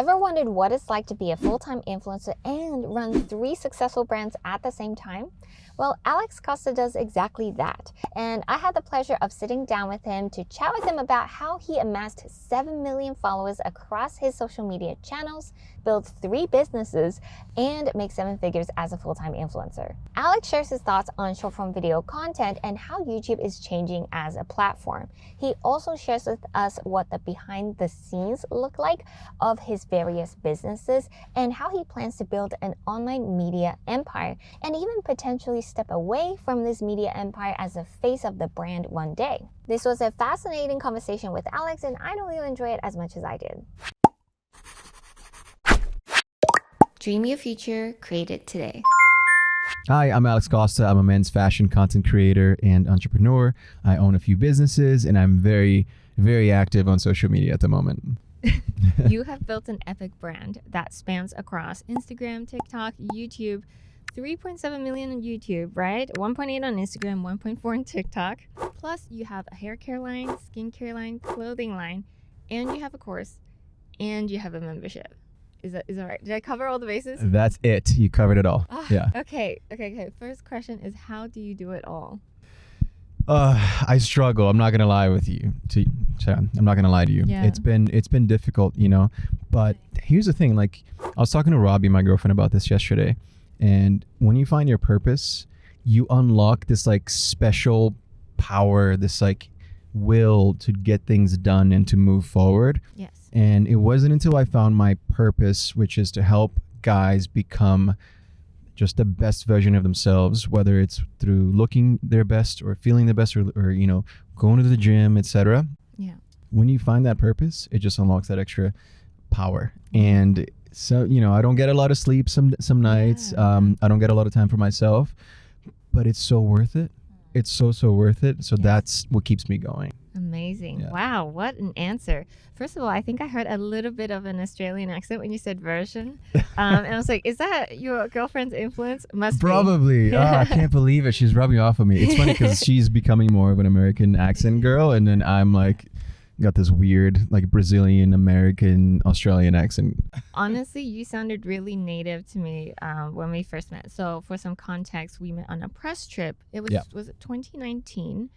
Ever wondered what it's like to be a full-time influencer and run 3 successful brands at the same time? Well, Alex Costa does exactly that. And I had the pleasure of sitting down with him to chat with him about how he amassed 7 million followers across his social media channels, built 3 businesses, and makes 7 figures as a full-time influencer. Alex shares his thoughts on short-form video content and how YouTube is changing as a platform. He also shares with us what the behind the scenes look like of his various businesses and how he plans to build an online media empire and even potentially step away from this media empire as a face of the brand one day. This was a fascinating conversation with Alex, and I know you'll enjoy it as much as I did. Dream your future, create it today. Hi, I'm Alex Costa. I'm a men's fashion content creator and entrepreneur. I own a few businesses, and I'm very, very active on social media at the moment. You have built an epic brand that spans across Instagram, TikTok, YouTube, 3.7 million on YouTube, right? 1.8 on Instagram, 1.4 on TikTok. Plus, you have a hair care line, skincare line, clothing line, and you have a course, and you have a membership. Is that right? Did I cover all the bases? That's it. You covered it all. Yeah. Okay. First question is, how do you do it all? I struggle. I'm not gonna lie with you. I'm not gonna lie to you. Yeah. It's been difficult, But here's the thing. Like, I was talking to Robbie, my girlfriend, about this yesterday. And when you find your purpose, you unlock this like special power, this like will to get things done and to move forward. Yes. And it wasn't until I found my purpose, which is to help guys become just the best version of themselves, whether it's through looking their best or feeling the best or going to the gym, etc. Yeah. When you find that purpose, it just unlocks that extra power. And so, I don't get a lot of sleep some nights. Yeah. I don't get a lot of time for myself, but it's so worth it. It's so worth it. So that's what keeps me going. Amazing. Yeah. Wow, what an answer. First of all, I think I heard a little bit of an Australian accent when you said version. And I was like, is that your girlfriend's influence? Must Probably. be. I can't believe it. She's rubbing off on me. It's funny because she's becoming more of an American accent girl. And then I'm like, got this weird like Brazilian, American, Australian accent. Honestly, you sounded really native to me when we first met. So for some context, we met on a press trip. It was it 2019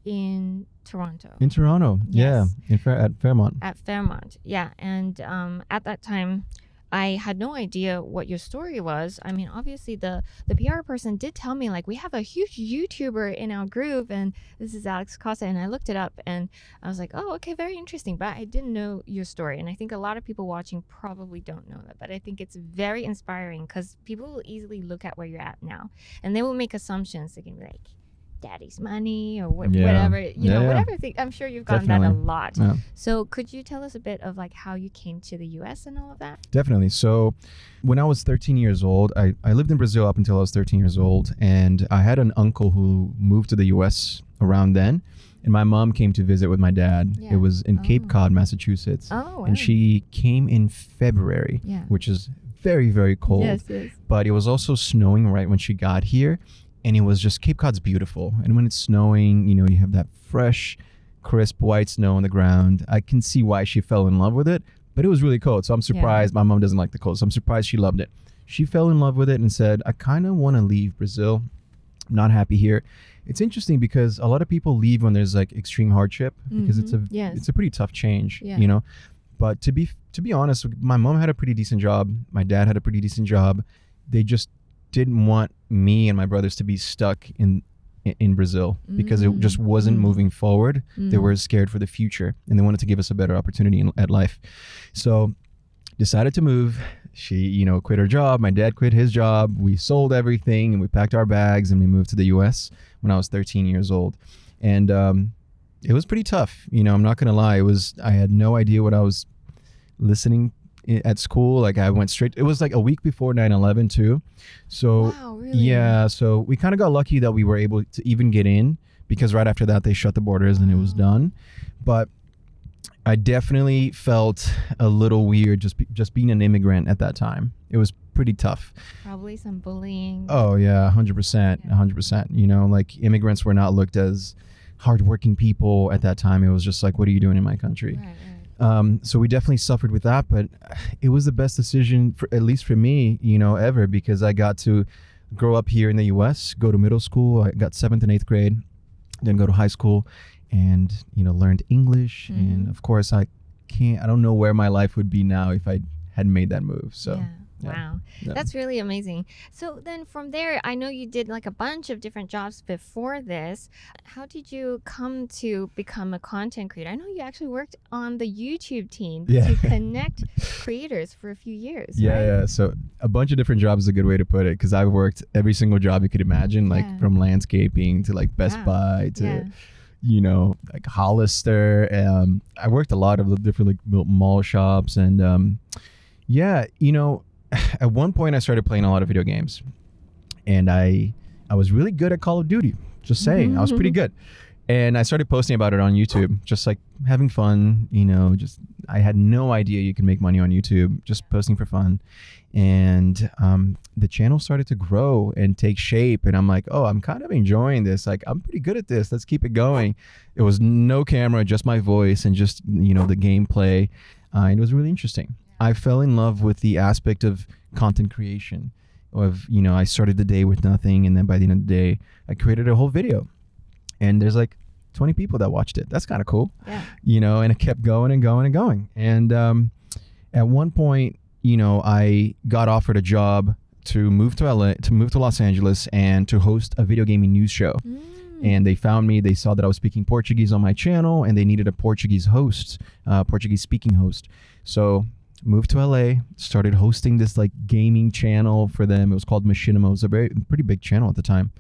in Toronto? In Toronto, Yes. yeah, at Fairmont. At Fairmont, yeah. And at that time, I had no idea what your story was. I mean, obviously the PR person did tell me, like, we have a huge YouTuber in our group and this is Alex Costa. And I looked it up and I was like, oh, okay, very interesting. But I didn't know your story. And I think a lot of people watching probably don't know that. But I think it's very inspiring because people will easily look at where you're at now and they will make assumptions. They can be like, daddy's money or whatever, whatever thing. I'm sure you've gotten that a lot. Yeah. So could you tell us a bit of like how you came to the US and all of that? Definitely. So when I was 13 years old, I lived in Brazil up until I was 13 years old. And I had an uncle who moved to the US around then. And my mom came to visit with my dad. Yeah. It was in Cape Cod, Massachusetts. Oh, wow. And she came in February, which is very, very cold. Yes. But it was also snowing right when she got here. And it was just, Cape Cod's beautiful. And when it's snowing, you have that fresh, crisp white snow on the ground. I can see why she fell in love with it, but it was really cold. So I'm surprised. My mom doesn't like the cold. So I'm surprised she loved it. She fell in love with it and said, I kind of want to leave Brazil. I'm not happy here. It's interesting because a lot of people leave when there's like extreme hardship because it's a pretty tough change, But to be honest, my mom had a pretty decent job. My dad had a pretty decent job. They just didn't want me and my brothers to be stuck in Brazil because it just wasn't moving forward. They were scared for the future and they wanted to give us a better opportunity at life. So decided to move. She, quit her job. My dad quit his job. We sold everything and we packed our bags and we moved to the US when I was 13 years old. And it was pretty tough. I'm not going to lie. I had no idea what I was listening at school. Like I went straight, it was like a week before 9/11 too. So wow, really? Yeah, so we kind of got lucky that we were able to even get in because right after that they shut the borders and it was done. But I definitely felt a little weird just being an immigrant at that time. It was pretty tough. Probably some bullying. Oh yeah, 100%, 100%. Like immigrants were not looked as hardworking people at that time. It was just like, what are you doing in my country? Right. So we definitely suffered with that, but it was the best decision, for at least for me, ever, because I got to grow up here in the US, go to middle school. I got 7th and 8th grade, then go to high school, and learned English. And of course, I don't know where my life would be now if I hadn't made that move. So Yeah. Wow. Yeah. That's really amazing. So then from there, I know you did like a bunch of different jobs before this. How did you come to become a content creator? I know you actually worked on the YouTube team Yeah. to connect creators for a few years. Yeah, right? yeah. So a bunch of different jobs is a good way to put it, because I've worked every single job you could imagine, like Yeah. from landscaping to like Best Wow. Buy to Yeah. like Hollister. I worked a lot of the different like mall shops, and at one point I started playing a lot of video games, and I was really good at Call of Duty. Just saying, I was pretty good. And I started posting about it on YouTube, just like having fun, just I had no idea you could make money on YouTube, just posting for fun. And the channel started to grow and take shape. And I'm like, oh, I'm kind of enjoying this. Like, I'm pretty good at this. Let's keep it going. It was no camera, just my voice and just, the gameplay. And it was really interesting. I fell in love with the aspect of content creation. I started the day with nothing. And then by the end of the day, I created a whole video. And there's like 20 people that watched it. That's kind of cool. Yeah. And it kept going and going and going. And at one point, I got offered a job to move to LA, to move to Los Angeles, and to host a video gaming news show. And they found me. They saw that I was speaking Portuguese on my channel, and they needed a Portuguese host, Portuguese speaking host. So moved to LA, started hosting this like gaming channel for them. It was called Machinima. It was a pretty big channel at the time,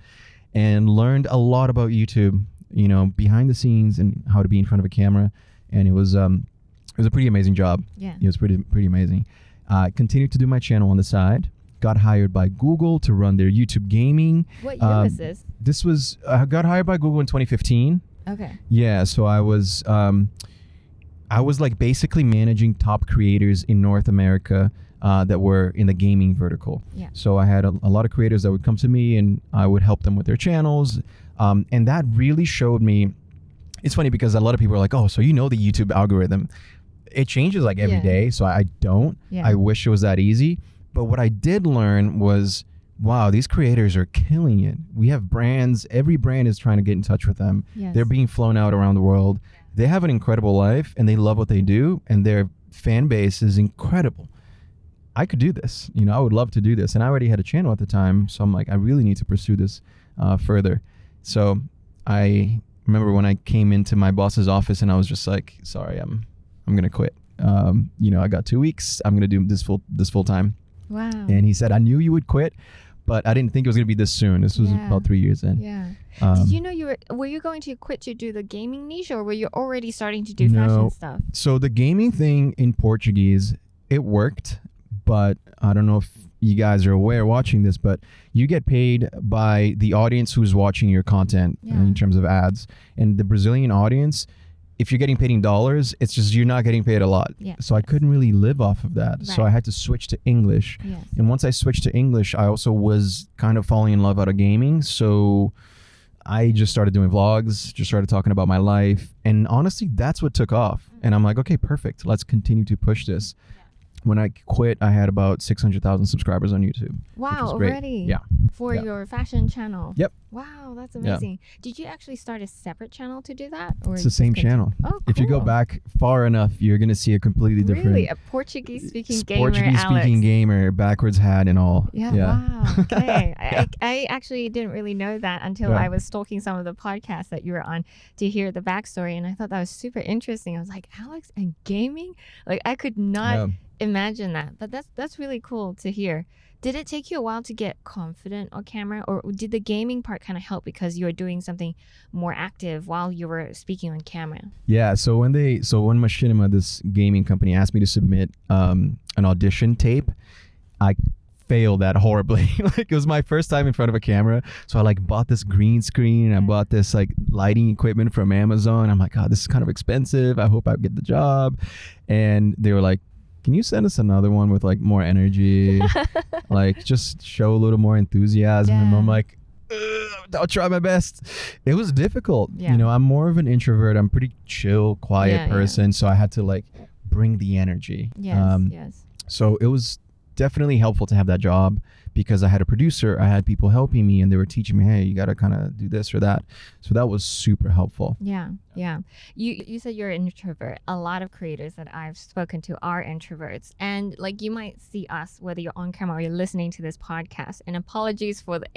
and learned a lot about YouTube, behind the scenes and how to be in front of a camera. And it was a pretty amazing job. Yeah. It was pretty amazing. Continued to do my channel on the side. Got hired by Google to run their YouTube gaming. What year was this? This was I got hired by Google in 2015. Okay. Yeah, so I was like basically managing top creators in North America that were in the gaming vertical. Yeah. So I had a lot of creators that would come to me, and I would help them with their channels. And that really showed me. It's funny because a lot of people are like, oh, so the YouTube algorithm. It changes like every day, so I don't. Yeah. I wish it was that easy. But what I did learn was, wow, these creators are killing it. We have brands. Every brand is trying to get in touch with them. Yes. They're being flown out around the world. They have an incredible life, and they love what they do, and their fan base is incredible. I could do this. I would love to do this. And I already had a channel at the time, so I'm like, I really need to pursue this further. So I remember when I came into my boss's office, and I was just like, sorry, I'm going to quit. I got 2 weeks. I'm going to do this full time. Wow. And he said, I knew you would quit, but I didn't think it was going to be this soon. This was about 3 years in. Yeah. Did you know were you going to quit to do the gaming niche, or were you already starting to do fashion stuff? So the gaming thing in Portuguese, it worked, but I don't know if you guys are aware watching this, but you get paid by the audience who's watching your content in terms of ads. And the Brazilian audience, if you're getting paid in dollars, it's just you're not getting paid a lot. Yeah. So I couldn't really live off of that. So I had to switch to English. Yes. And once I switched to English, I also was kind of falling in love out of gaming. So I just started doing vlogs, just started talking about my life. And honestly, that's what took off. And I'm like, okay, perfect. Let's continue to push this. When I quit, I had about 600,000 subscribers on YouTube. Wow, already? Yeah. For your fashion channel? Yep. Wow, that's amazing. Did you actually start a separate channel to do that? Or It's the same channel. Oh, cool. If you go back far enough, you're going to see a completely different... Really? A Portuguese-speaking gamer, Portuguese-speaking gamer, backwards hat and all. Yeah. Wow. Okay. I actually didn't really know that until I was stalking some of the podcasts that you were on to hear the backstory, and I thought that was super interesting. I was like, Alex and gaming? Like, I could not imagine that, but that's really cool to hear. Did it take you a while to get confident on camera, or did the gaming part kind of help because you were doing something more active while you were speaking on camera? Yeah, so when Machinima, this gaming company, asked me to submit an audition tape, I failed that horribly. Like, it was my first time in front of a camera, so I like bought this green screen, and I bought this like lighting equipment from Amazon. I'm like, oh, this is kind of expensive. I hope I get the job. And they were like, can you send us another one with like more energy? Like, just show a little more enthusiasm. And I'm like, I'll try my best. It was difficult. Yeah. You know, I'm more of an introvert. I'm pretty chill, quiet Yeah, person. So I had to like bring the energy. Yes. So it was definitely helpful to have that job because I had a producer, I had people helping me, and they were teaching me, hey, you got to kind of do this or that. So that was super helpful. Yeah. You said you're an introvert. A lot of creators that I've spoken to are introverts. And like you might see us, whether you're on camera or you're listening to this podcast, and apologies for the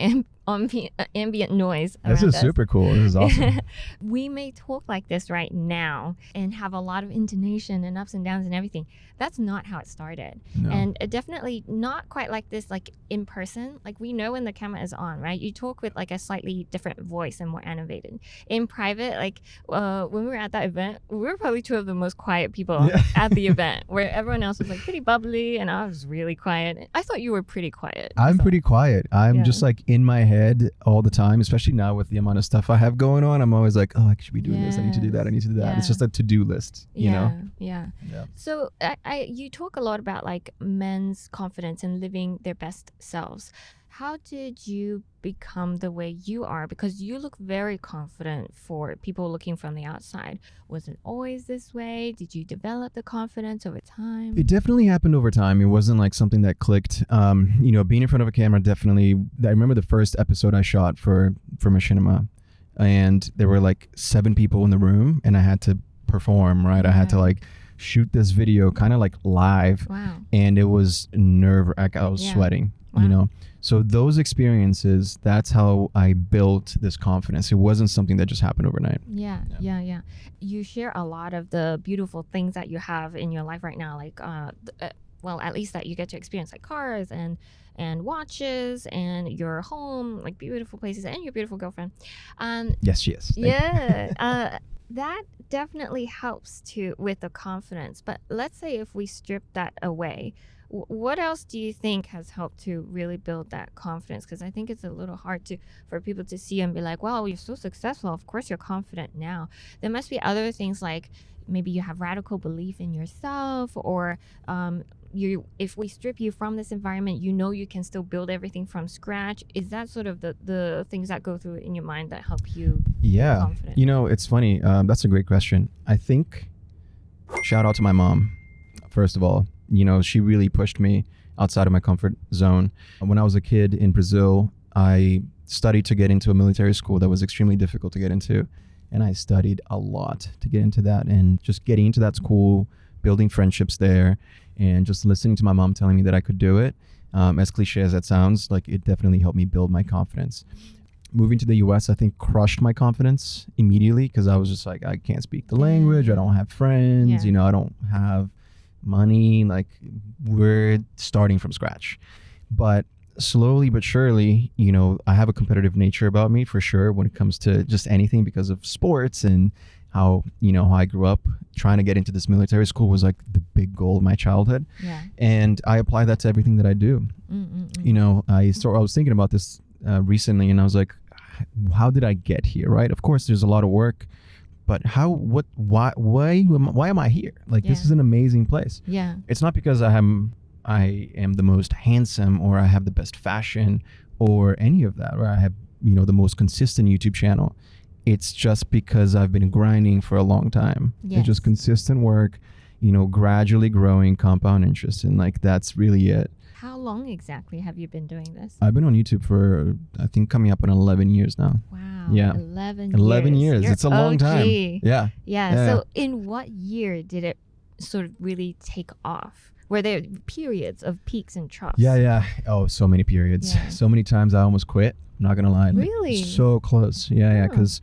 ambient noise around This is us. super cool. This is awesome. We may talk like this right now and have a lot of intonation and ups and downs and everything. That's not how it started. No. And definitely not quite like this, like in person. Like we know when the camera is on, right? You talk with like a slightly different voice and more animated. In private, like when we were at that event, we were probably two of the most quiet people at the event, where everyone else was like pretty bubbly and I was really quiet. I thought you were pretty quiet. I'm pretty quiet. I'm just like in my head all the time, especially now with the amount of stuff I have going on. I'm always like, oh, I should be doing this. I need to do that. I need to do that. It's just a to-do list, you know? Yeah. So you talk a lot about like men's confidence and living their best selves. How did you become the way you are? Because you look very confident for people looking from the outside. Was it always this way? Did you develop the confidence over time? It definitely happened over time. It wasn't like something that clicked. You know, being in front of a camera definitely. I remember the first episode I shot for Machinima, and there were like 7 people in the room, and I had to perform. Right, I had to like shoot this video kind of like live. Wow. And it was nerve-wracking. I was sweating. Wow. You know, so those experiences, that's how I built this confidence. It wasn't something that just happened overnight. Yeah. You share a lot of the beautiful things that you have in your life right now, like well, at least that you get to experience, like cars and watches and your home, like beautiful places, and your beautiful girlfriend. Yes, she is. That definitely helps with the confidence. But let's say if we strip that away, what else do you think has helped to really build that confidence? Because I think it's a little hard for people to see and be like, wow, you're so successful. Of course you're confident now. There must be other things, like maybe you have radical belief in yourself, or if we strip you from this environment, you know you can still build everything from scratch. Is that sort of the things that go through in your mind that help you be confident? You know, it's funny. That's a great question. I think, shout out to my mom, first of all. You know, she really pushed me outside of my comfort zone. When I was a kid in Brazil, I studied to get into a military school that was extremely difficult to get into. And I studied a lot to get into that. And just getting into that school, building friendships there, and just listening to my mom telling me that I could do it, as cliche as that sounds, like it definitely helped me build my confidence. Moving to the US, I think, crushed my confidence immediately, because I was just like, I can't speak the language. I don't have friends. You know, I don't have money. Like, we're starting from scratch. But slowly but surely, you know, I have a competitive nature about me for sure when it comes to just anything, because of sports and how I grew up. Trying to get into this military school was like the big goal of my childhood. And I apply that to everything that I do. You know, I was thinking about this recently, and I was like, how did I get here? Right? Of course there's a lot of work, but why am I here? Like, this is an amazing place. It's not because I am the most handsome, or I have the best fashion, or any of that, or I have, you know, the most consistent YouTube channel. It's just because I've been grinding for a long time. It's just consistent work, you know, gradually growing compound interest, and like, that's really it. How long exactly have you been doing this? I've been on YouTube for, I think, coming up on 11 years now. Wow. Yeah. 11 years. You're It's a long time. Yeah. So in what year did it sort of really take off? Were there periods of peaks and troughs? Yeah. Oh, so many periods. So many times I almost quit. I'm not going to lie. Like, really? So close. Yeah. Because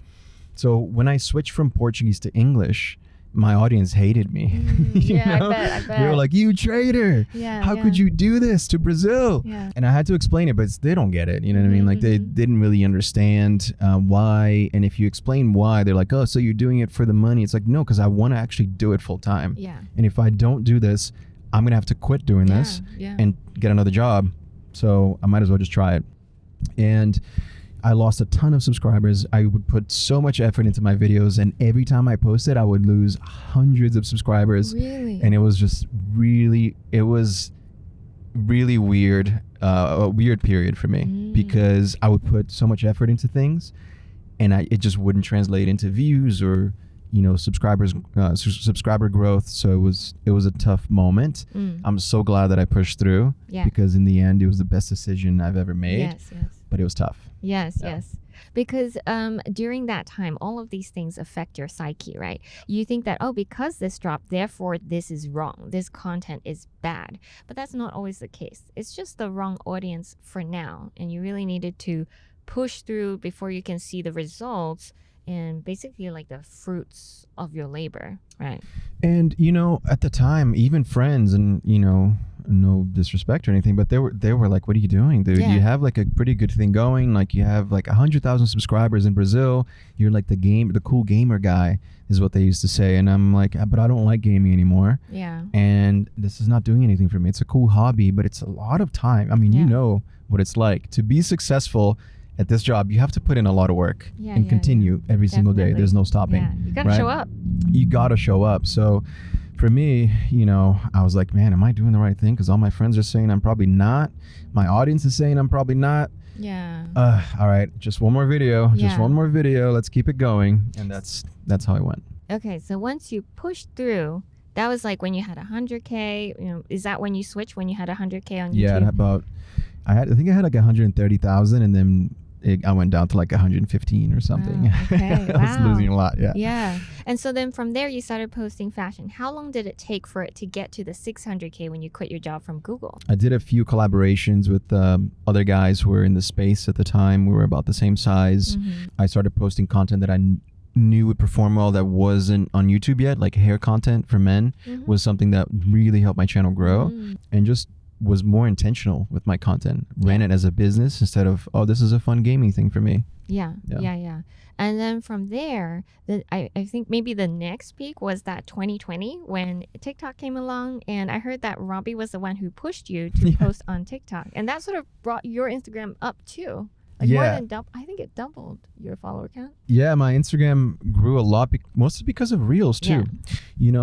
so when I switched from Portuguese to English, my audience hated me. I bet. They were like, you traitor. How could you do this to Brazil? And I had to explain it, but they don't get it. You know what I mean? Like, they didn't really understand why. And if you explain why, they're like, oh, so you're doing it for the money. It's like, no, because I want to actually do it full time. And if I don't do this, I'm going to have to quit doing this and get another job. So I might as well just try it. And I lost a ton of subscribers. I would put so much effort into my videos, and every time I posted, I would lose hundreds of subscribers. Really? And it was just really weird. a weird period for me because I would put so much effort into things, and it just wouldn't translate into views or subscriber growth. So it was a tough moment. I'm so glad that I pushed through because in the end it was the best decision I've ever made. Yes. But it was tough. Yes. Because during that time, all of these things affect your psyche, right? You think that, oh, because this dropped, therefore this is wrong. This content is bad. But that's not always the case. It's just the wrong audience for now. And you really needed to push through before you can see the results and basically like the fruits of your labor, right? And, at the time, even friends and, no disrespect or anything, but they were like, what are you doing, dude? You have like a pretty good thing going. Like you have like 100,000 subscribers in Brazil. You're like the cool gamer guy is what they used to say. And I'm like, but I don't like gaming anymore. Yeah. And this is not doing anything for me. It's a cool hobby, but it's a lot of time. I mean, you know what it's like to be successful at this job. You have to put in a lot of work and continue every single day. There's no stopping. Yeah. You gotta show up. You gotta show up. So for me, I was like, man, am I doing the right thing? Because all my friends are saying I'm probably not. My audience is saying I'm probably not. Yeah. All right, just one more video. Just one more video. Let's keep it going. And that's how I went. Okay, so once you pushed through, that was like when you had 100K. Is that when you switched? When you had 100K on YouTube? Yeah, I think I had like 130,000, and then I went down to like 115 or something. Oh, okay. I was losing a lot. Yeah. And so then from there you started posting fashion. How long did it take for it to get to the 600K when you quit your job from Google? I did a few collaborations with other guys who were in the space at the time. We were about the same size. I started posting content that I knew would perform well that wasn't on YouTube yet, like hair content for men was something that really helped my channel grow, and just was more intentional with my content. Ran it as a business instead of, oh, this is a fun gaming thing for me. Yeah. And then from there, I think maybe the next peak was that 2020 when TikTok came along, and I heard that Robbie was the one who pushed you to post on TikTok, and that sort of brought your Instagram up too. Like more than I think it doubled your follower count. Yeah, my Instagram grew a lot, mostly because of Reels too.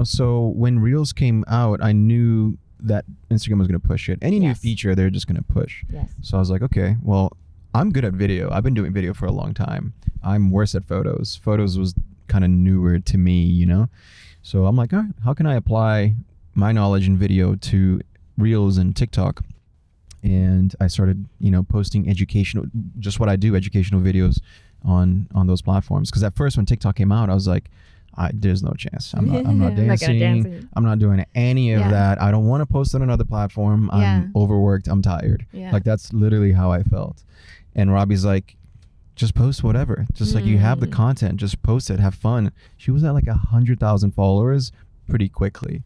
So when Reels came out, I knew that Instagram was going to push it. Any new feature, they're just going to push. So I was like, okay, well, I'm good at video. I've been doing video for a long time. I'm worse at photos. Photos was kind of newer to me, So I'm like, all right, how can I apply my knowledge in video to Reels and TikTok? And I started, posting educational, just what I do, educational videos on those platforms. Because at first when TikTok came out, I was like, there's no chance. I'm not dancing. I'm not doing any of that. I don't want to post on another platform. I'm overworked. I'm tired. Like that's literally how I felt. And Robbie's like, just post whatever. Just like you have the content, just post it. Have fun. She was at like 100,000 followers pretty quickly,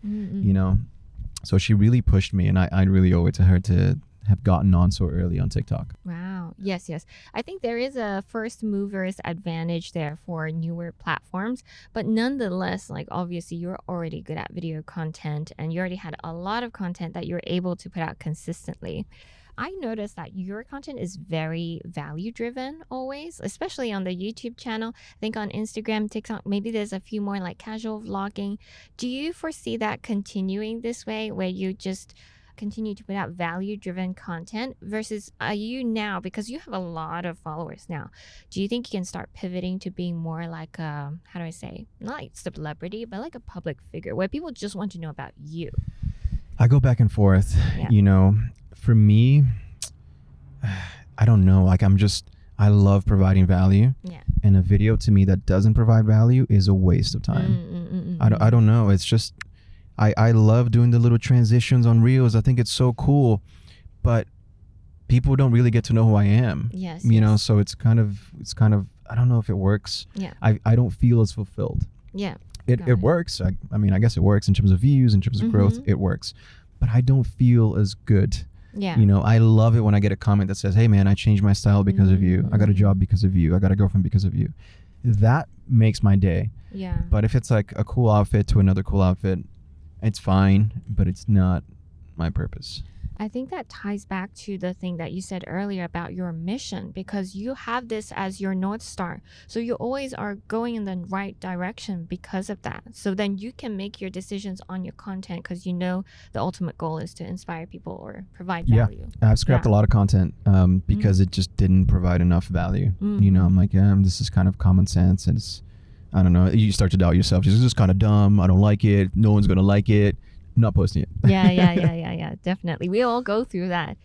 So she really pushed me, and I really owe it to her to have gotten on so early on TikTok. Wow. Yes. I think there is a first mover's advantage there for newer platforms, but nonetheless, like obviously you're already good at video content and you already had a lot of content that you're able to put out consistently. I noticed that your content is very value driven always, especially on the YouTube channel. I think on Instagram, TikTok, maybe there's a few more like casual vlogging. Do you foresee that continuing this way where you just continue to put out value-driven content versus you now, because you have a lot of followers now, do you think you can start pivoting to being more like a, how do I say, not like celebrity, but like a public figure where people just want to know about you? I go back and forth. For me, I don't know, like I love providing value, and a video to me that doesn't provide value is a waste of time. I don't know, it's just I love doing the little transitions on Reels. I think it's so cool, but people don't really get to know who I am. So it's kind of I don't know if it works. I don't feel as fulfilled. It works. I mean, I guess it works in terms of views, in terms of growth, it works, but I don't feel as good. I love it when I get a comment that says, hey man, I changed my style because of you. I got a job because of you. I got a girlfriend because of you. That makes my day. But if it's like a cool outfit to another cool outfit, it's fine, but it's not my purpose. I think that ties back to the thing that you said earlier about your mission, because you have this as your North Star. So you always are going in the right direction because of that. So then you can make your decisions on your content because you know the ultimate goal is to inspire people or provide value. I've scrapped a lot of content because it just didn't provide enough value. You know, I'm like, this is kind of common sense. And it's, I don't know, you start to doubt yourself. This is kind of dumb. I don't like it. No one's going to like it. Not posting it. Yeah, definitely. We all go through that.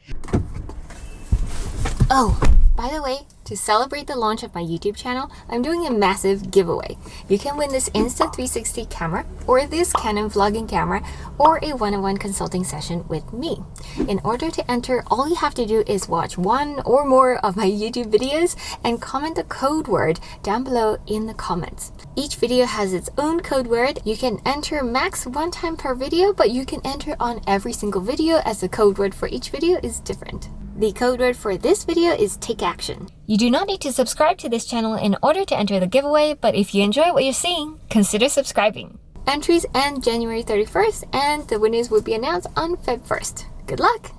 Oh, by the way, to celebrate the launch of my YouTube channel, I'm doing a massive giveaway. You can win this Insta360 camera, or this Canon vlogging camera, or a one-on-one consulting session with me. In order to enter, all you have to do is watch one or more of my YouTube videos and comment the code word down below in the comments. Each video has its own code word. You can enter max one time per video, but you can enter on every single video as the code word for each video is different. The code word for this video is take action. You do not need to subscribe to this channel in order to enter the giveaway, but if you enjoy what you're seeing, consider subscribing. Entries end January 31st, and the winners will be announced on Feb 1st. Good luck!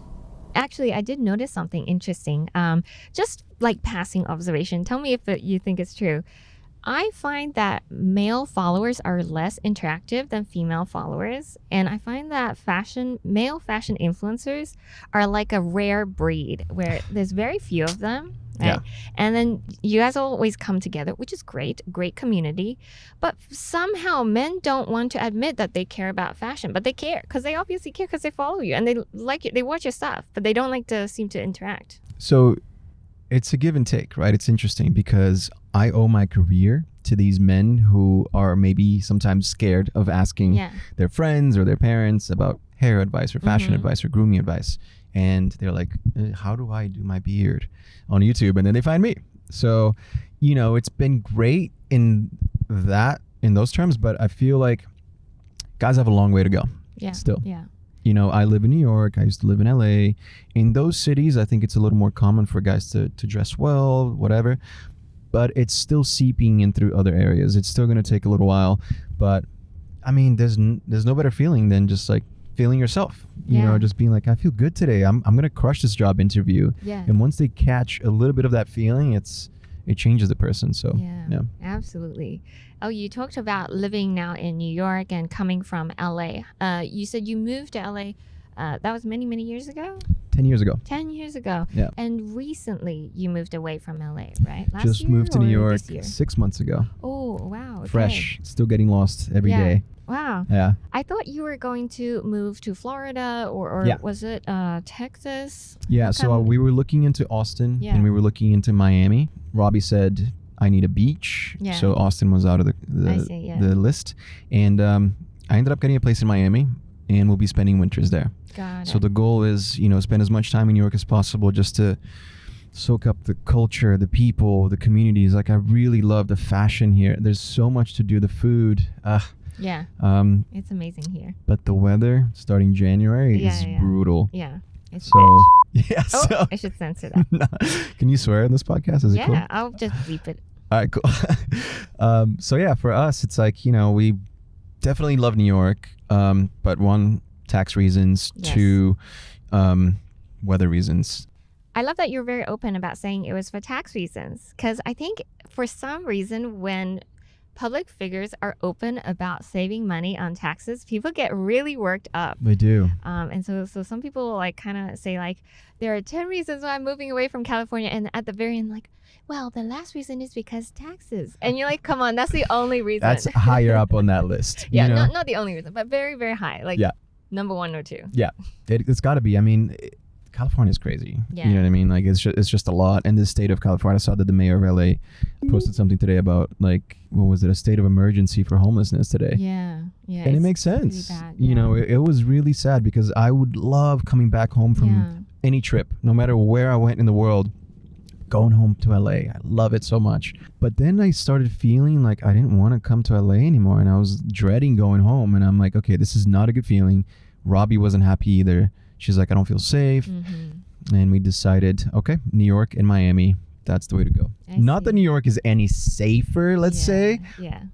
Actually, I did notice something interesting. Just like passing observation. Tell me if you think it's true. I find that male followers are less interactive than female followers. And I find that male fashion influencers are like a rare breed where there's very few of them. Right? Yeah. And then you guys always come together, which is great community. But somehow men don't want to admit that they care about fashion, but they care because they obviously care because they follow you and they like it. They watch your stuff, but they don't like to seem to interact. So it's a give and take, right? It's interesting because I owe my career to these men who are maybe sometimes scared of asking their friends or their parents about hair advice or fashion advice or grooming advice. And they're like, how do I do my beard on YouTube? And then they find me. So, you know, it's been great in those terms, but I feel like guys have a long way to go. Yeah. Still. Yeah. You know, I live in New York. I used to live in LA. In those cities, I think it's a little more common for guys to dress well, whatever. But it's still seeping in through other areas. It's still going to take a little while. But, I mean, there's no better feeling than just like feeling yourself. You know, just being like, I feel good today. I'm going to crush this job interview. Yeah. And once they catch a little bit of that feeling, it changes the person. So, yeah. Absolutely. Oh, you talked about living now in New York and coming from LA. You said you moved to LA. That was many, many years ago? 10 years ago. 10 years ago. Yeah. And recently you moved away from LA, right? Just moved to New York 6 months ago. Oh, wow. Okay. Fresh. Still getting lost every day. Wow. Yeah. I thought you were going to move to Florida or was it Texas? Yeah. So we were looking into Austin and we were looking into Miami. Robbie said, I need a beach. Yeah. So Austin was out of the list. And I ended up getting a place in Miami and we'll be spending winters there. Got So it. the goal is, you know, spend as much time in New York as possible just to soak up the culture, the people, the communities. Like I really love the fashion here. There's so much to do. The food. Yeah. It's amazing here. But the weather starting January is brutal. Yeah. It's so yeah. Oh, So I should censor that. no. Can you swear in this podcast? Is it cool? Yeah, I'll just bleep it. All right, cool. So yeah, for us, it's like, you know, we definitely love New York. But one, tax reasons. Yes. Two, weather reasons. I love that you're very open about saying it was for tax reasons, because I think for some reason when public figures are open about saving money on taxes, people get really worked up. They do. And so some people like kind of say like, there are 10 reasons why I'm moving away from California. And at the very end, like, well, the last reason is because taxes. And you're like, come on, that's the only reason. That's higher up on that list. Yeah, you know? not the only reason, but very, very high. Like number 1 or 2. Yeah, it's got to be. I mean, California is crazy. Yeah. You know what I mean? Like it's just a lot. And the state of California, I saw that the mayor of LA posted something today about like, what was it? A state of emergency for homelessness today. Yeah. And it makes sense. Bad, You know, it was really sad because I would love coming back home from any trip, no matter where I went in the world, going home to LA. I love it so much. But then I started feeling like I didn't want to come to LA anymore. And I was dreading going home. And I'm like, okay, this is not a good feeling. Robbie wasn't happy either. She's like, I don't feel safe. And we decided, okay, New York and Miami, that's the way to go. Not that New York is any safer, let's say,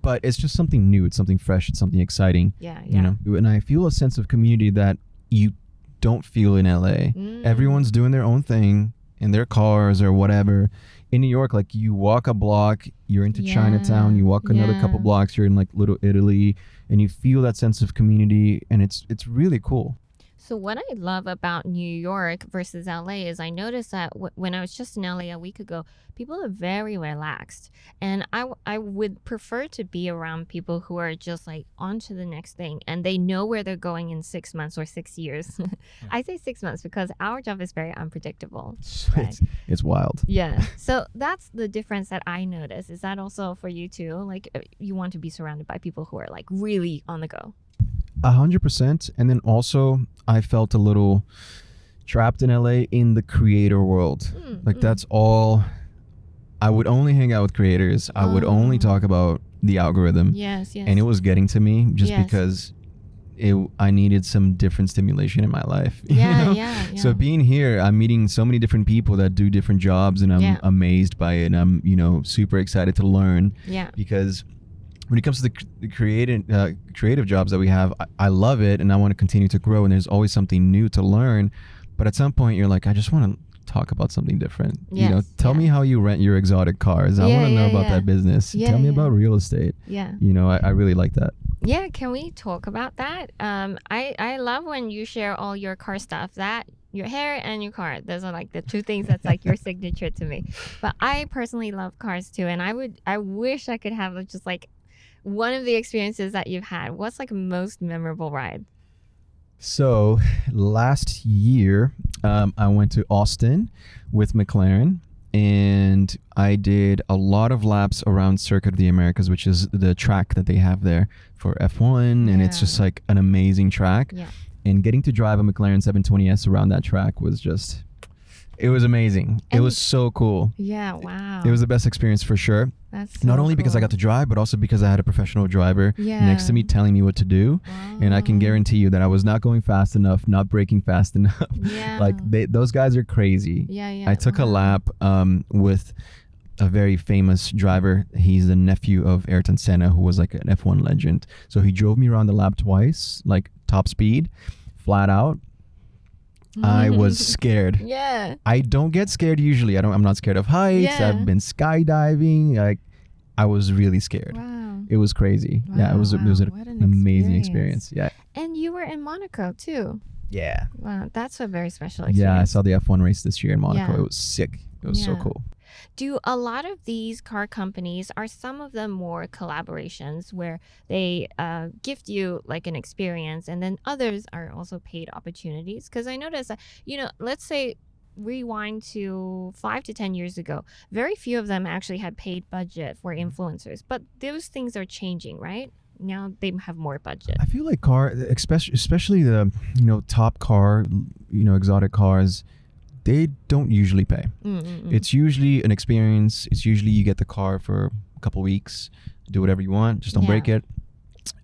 but it's just something new. It's something fresh. It's something exciting. Yeah. You know, and I feel a sense of community that you don't feel in LA. Everyone's doing their own thing in their cars or whatever. In New York, like you walk a block, you're into Chinatown, you walk another couple blocks, you're in like Little Italy, and you feel that sense of community, and it's really cool. So what I love about New York versus LA is I noticed that when I was just in LA a week ago, people are very relaxed. And I would prefer to be around people who are just like on to the next thing and they know where they're going in 6 months or 6 years. I say 6 months because our job is very unpredictable. Right? It's wild. Yeah. So that's the difference that I notice. Is that also for you too? Like you want to be surrounded by people who are like really on the go. 100%. And then also I felt a little trapped in LA in the creator world. That's all. I would only hang out with creators. I would only talk about the algorithm. Yes. And it was getting to me just because I needed some different stimulation in my life. Yeah. So being here, I'm meeting so many different people that do different jobs, and I'm amazed by it. And I'm, super excited to learn. Yeah. Because when it comes to the creative jobs that we have, I love it and I want to continue to grow, and there's always something new to learn. But at some point you're like, I just want to talk about something different. Tell me how you rent your exotic cars. I want to know about that business. Tell me about real estate. I really like that. Yeah, can we talk about that? I love when you share all your car stuff. That your hair and your car, those are like the two things that's like your signature to me. But I personally love cars too, and I wish I could have just like one of the experiences that you've had. What's like a most memorable ride? So last year, I went to Austin with McLaren, and I did a lot of laps around Circuit of the Americas, which is the track that they have there for F1, and it's just like an amazing track. And getting to drive a McLaren 720S around that track was just, it was amazing. It was so cool. Yeah, wow. It was the best experience for sure. That's not only because I got to drive, but also because I had a professional driver next to me telling me what to do. And I can guarantee you that I was not going fast enough, not braking fast enough. Like those guys are crazy. I took a lap with a very famous driver. He's the nephew of Ayrton Senna, who was like an F1 legend. So he drove me around the lap twice, like top speed, flat out. I was scared. I don't get scared usually. I'm not scared of heights. I've been skydiving. I was really scared. Wow. It was crazy. It was an amazing experience. And you were in Monaco too. Wow, that's a very special experience. I saw the F1 race this year in Monaco. It was sick. It was so cool. Do a lot of these car companies, are some of them more collaborations where they gift you like an experience, and then others are also paid opportunities? Because I noticed that, let's say rewind to 5 to 10 years ago, very few of them actually had paid budget for influencers, but those things are changing, right? Now they have more budget. I feel like especially the top car, exotic cars, they don't usually pay. It's usually an experience. It's usually you get the car for a couple weeks, do whatever you want, just don't break it.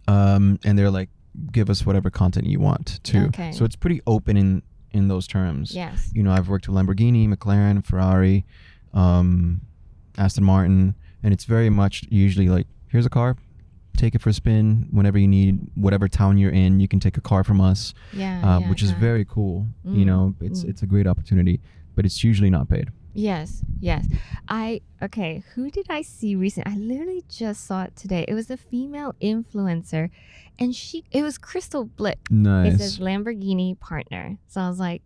And they're like, give us whatever content you want too. So it's pretty open in those terms. I've worked with Lamborghini, McLaren, Ferrari, Aston Martin, and it's very much usually like, here's a car, take it for a spin whenever you need, whatever town you're in, you can take a car from us, which is very cool. It's a great opportunity, but it's usually not paid. Yes. Who did I see recently? I literally just saw it today. It was a female influencer, and it was Crystal Blick. Nice. It says Lamborghini partner. So I was like,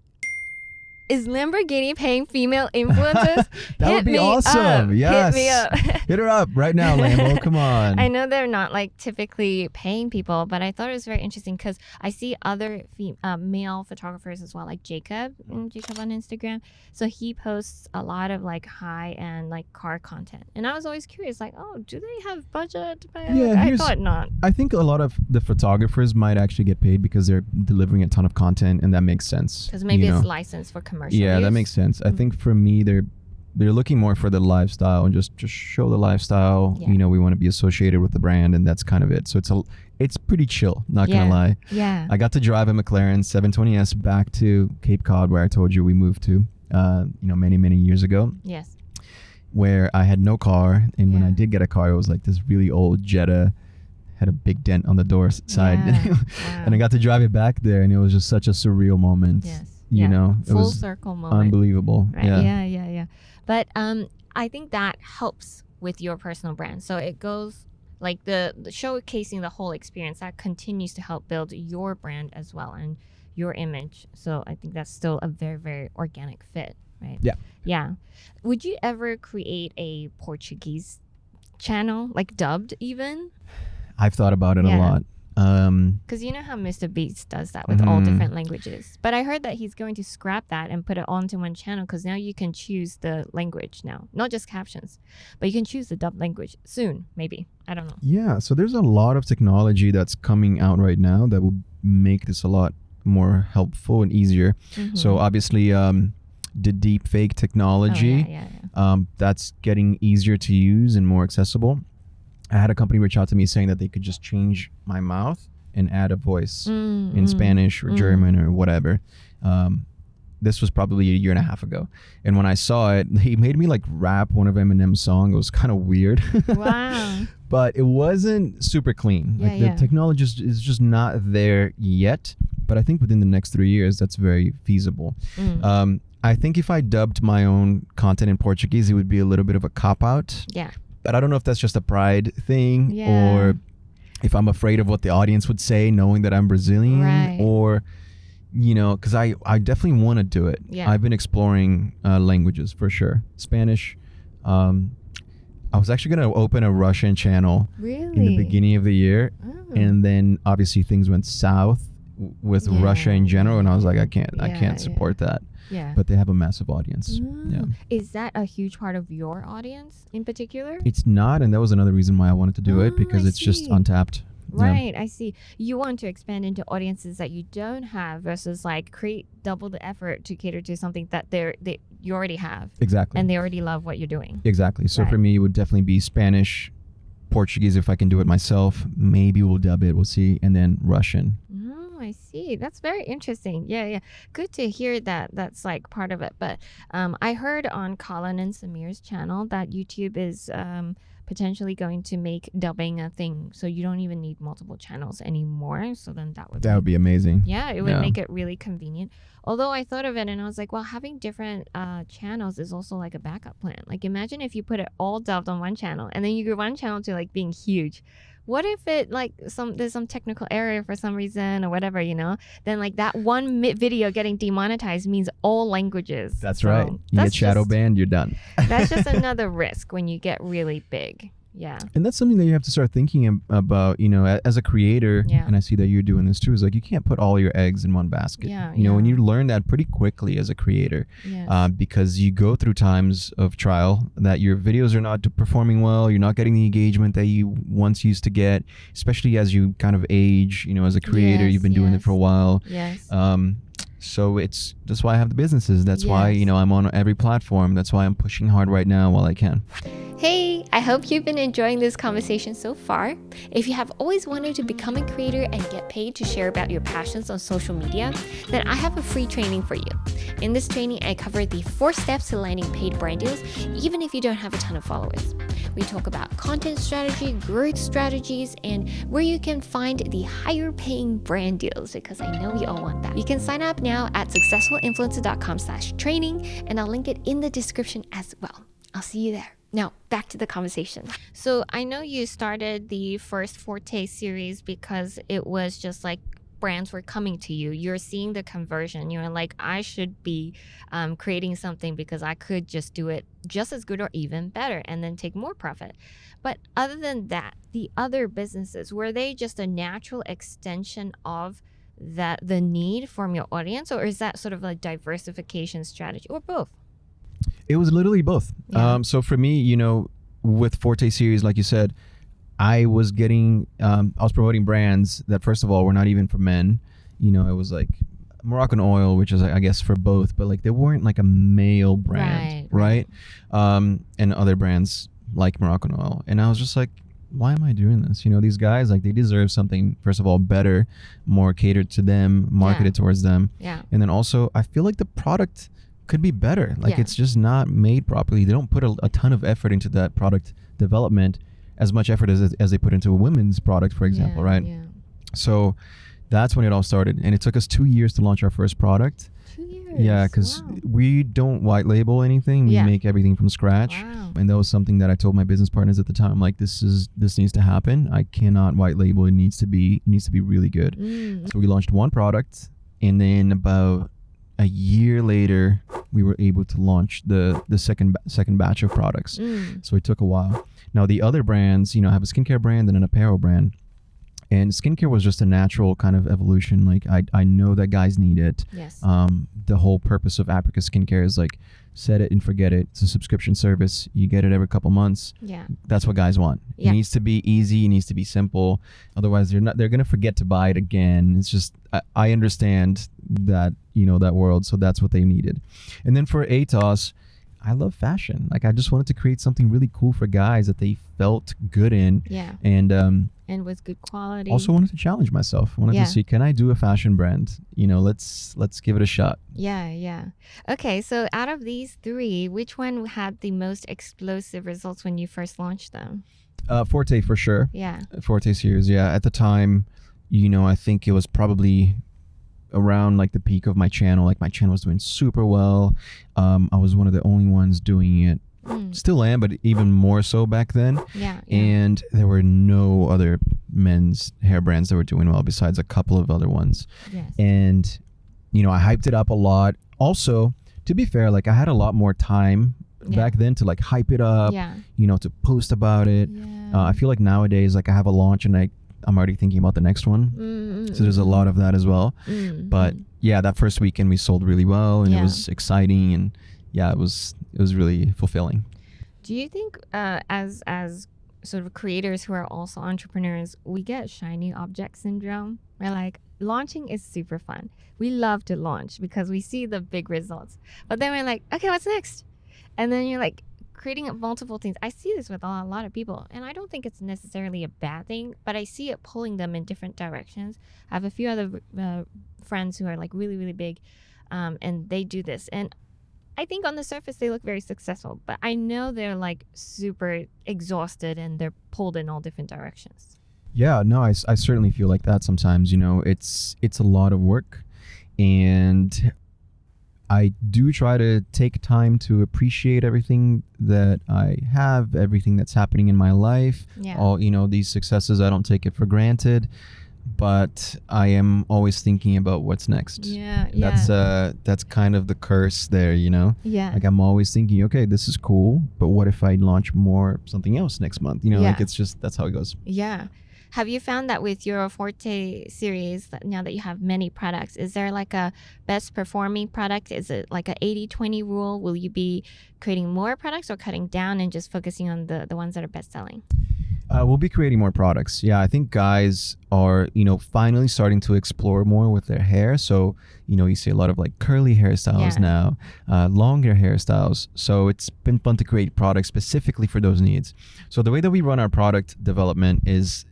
is Lamborghini paying female influencers? That would be awesome. Yes. Hit me up. Hit her up right now, Lambo. Come on. I know they're not like typically paying people, but I thought it was very interesting because I see other male photographers as well, like Jacob on Instagram. So he posts a lot of like high-end like car content. And I was always curious, like, oh, do they have budget? I thought not. I think a lot of the photographers might actually get paid because they're delivering a ton of content, and that makes sense. Because maybe it's licensed for commercial use. That makes sense. I think for me, they're looking more for the lifestyle and just show the lifestyle. We want to be associated with the brand, and that's kind of it. So it's pretty chill, not gonna lie. I got to drive a McLaren 720S back to Cape Cod, where I told you we moved to many years ago. Where I had no car, and when I did get a car, it was like this really old Jetta. had a big dent on the door side. Yeah. Wow. And I got to drive it back there, and it was just such a surreal moment. Yes. You know, it Full was circle moment. unbelievable. Right? Yeah. Yeah. But I think that helps with your personal brand. So it goes like the showcasing the whole experience that continues to help build your brand as well and your image. So I think that's still a very, very organic fit, right? Yeah. Yeah. Would you ever create a Portuguese channel, like dubbed even? I've thought about it a lot. Because you know how Mr. Beast does that with all different languages. But I heard that he's going to scrap that and put it onto one channel because now you can choose the language now. Not just captions, but you can choose the dubbed language soon, maybe. I don't know. Yeah, so there's a lot of technology that's coming out right now that will make this a lot more helpful and easier. So obviously the deep fake technology, that's getting easier to use and more accessible. I had a company reach out to me saying that they could just change my mouth and add a voice in Spanish or German or whatever. This was probably a year and a half ago. And when I saw it, he made me like rap one of Eminem's songs. It was kind of weird. Wow. But it wasn't super clean. Like the technology is just not there yet. But I think within the next 3 years, that's very feasible. I think if I dubbed my own content in Portuguese, it would be a little bit of a cop-out. Yeah. But I don't know if that's just a pride thing or if I'm afraid of what the audience would say knowing that I'm Brazilian or, you know, because I definitely want to do it. Yeah. I've been exploring languages for sure. Spanish. I was actually going to open a Russian channel in the beginning of the year. And then obviously things went south with Russia in general. And I was like, I can't support that. Yeah. But they have a massive audience. Yeah. Is that a huge part of your audience in particular? It's not, and that was another reason why I wanted to do it because it's just untapped. Right, I see. You want to expand into audiences that you don't have versus like create double the effort to cater to something that you already have. Exactly. And they already love what you're doing. Exactly. So for me, it would definitely be Spanish, Portuguese if I can do it myself. Maybe we'll dub it, we'll see, and then Russian. I see. That's very interesting. Yeah. Good to hear that. That's like part of it. But I heard on Colin and Samir's channel that YouTube is potentially going to make dubbing a thing. So you don't even need multiple channels anymore. So then that would be amazing. Yeah, it would make it really convenient. Although I thought of it and I was like, well, having different channels is also like a backup plan. Like imagine if you put it all dubbed on one channel and then you grew one channel to like being huge. What if it like there's some technical error for some reason or whatever, you know? Then like that one video getting demonetized means all languages. That's right. You get shadow banned, you're done. That's just another risk when you get really big. Yeah. And that's something that you have to start thinking about, you know, as a creator. Yeah. And I see that you're doing this too. Is like you can't put all your eggs in one basket. Yeah. You know, and you learn that pretty quickly as a creator, because you go through times of trial that your videos are not performing well. You're not getting the engagement that you once used to get, especially as you kind of age. You know, as a creator, you've been doing it for a while. Yes. So that's why I have the businesses. That's why, you know, I'm on every platform. That's why I'm pushing hard right now while I can. Hey, I hope you've been enjoying this conversation so far. If you have always wanted to become a creator and get paid to share about your passions on social media, then I have a free training for you. In this training, I cover the 4 steps to landing paid brand deals, even if you don't have a ton of followers. We talk about content strategy, growth strategies, and where you can find the higher paying brand deals, because I know we all want that. You can sign up now at successfulinfluencer.com/training, and I'll link it in the description as well. I'll see you there. Now, back to the conversation. So I know you started the first Forte series because it was just like brands were coming to you. You're seeing the conversion. You're like, I should be creating something because I could just do it just as good or even better and then take more profit. But other than that, the other businesses, were they just a natural extension of the need from your audience, or is that sort of a diversification strategy, or both? It was literally both. Yeah. So for me, you know, with Forte series, like you said, I was promoting brands that, first of all, were not even for men. You know, it was like Moroccan Oil, which is, I guess, for both, but like they weren't like a male brand, right? And other brands like Moroccan Oil. And I was just like, why am I doing this? You know, these guys, like, they deserve something, first of all, better, more catered to them, marketed towards them. Yeah. And then also, I feel like the product could be better. Like it's just not made properly. They don't put a ton of effort into that product development. as much effort as they put into a women's product, for example, right? Yeah. So that's when it all started, and it took us 2 years to launch our first product. 2 years. Yeah, because we don't white label anything. We make everything from scratch. Wow. And that was something that I told my business partners at the time. I'm like, this needs to happen. I cannot white label. It needs to be really good. So we launched one product, and then about a year later, we were able to launch the second batch of products. So it took a while. Now the other brands, I have a skincare brand and an apparel brand. And skincare was just a natural kind of evolution. Like I know that guys need it. Yes. The whole purpose of Africa Skincare is like set it and forget it. It's a subscription service. You get it every couple months. Yeah. That's what guys want. Yeah. It needs to be easy. It needs to be simple. Otherwise, they're gonna forget to buy it again. It's just I understand that that world. So that's what they needed. And then for ATOS, I love fashion. Like I just wanted to create something really cool for guys that they felt good in. Yeah. And with good quality. also wanted to challenge myself. Wanted to see, can I do a fashion brand? Let's give it a shot. Yeah. Okay, so out of these 3, which one had the most explosive results when you first launched them? Forte for sure. Yeah. Forte series. Yeah. At the time, I think it was probably around like the peak of my channel. Like my channel was doing super well. I was one of the only ones doing it. Still am, but even more so back then. Yeah. And there were no other men's hair brands that were doing well besides a couple of other ones. Yes. And I hyped it up a lot. Also, to be fair, like I had a lot more time back then to like hype it up, to post about it. I feel like nowadays, like I have a launch and I'm already thinking about the next one. So there's a lot of that as well. But yeah, that first weekend we sold really well, and it was exciting, and it was really fulfilling. Do you think as sort of creators who are also entrepreneurs, we get shiny object syndrome? We're like, launching is super fun. We love to launch because we see the big results. But then we're like, okay, what's next? And then you're like creating multiple things. I see this with a lot of people, and I don't think it's necessarily a bad thing, but I see it pulling them in different directions. I have a few other friends who are like really, really big, and they do this. And I think on the surface they look very successful, but I know they're like super exhausted and they're pulled in all different directions. Yeah, no, I certainly feel like that sometimes. It's a lot of work, and I do try to take time to appreciate everything that I have, everything that's happening in my life. All these successes, I don't take it for granted. But I am always thinking about what's next. That's kind of the curse there, like I'm always thinking, okay, this is cool, but what if I launch something else next month? Like it's just, that's how it goes. Have you found that with your Forte series, now that you have many products, is there like a best performing product? Is it like a 80-20 rule? Will you be creating more products or cutting down and just focusing on the ones that are best selling? We'll be creating more products. Yeah, I think guys are, finally starting to explore more with their hair. So, you see a lot of like curly hairstyles now, longer hairstyles. So it's been fun to create products specifically for those needs. So the way that we run our product development is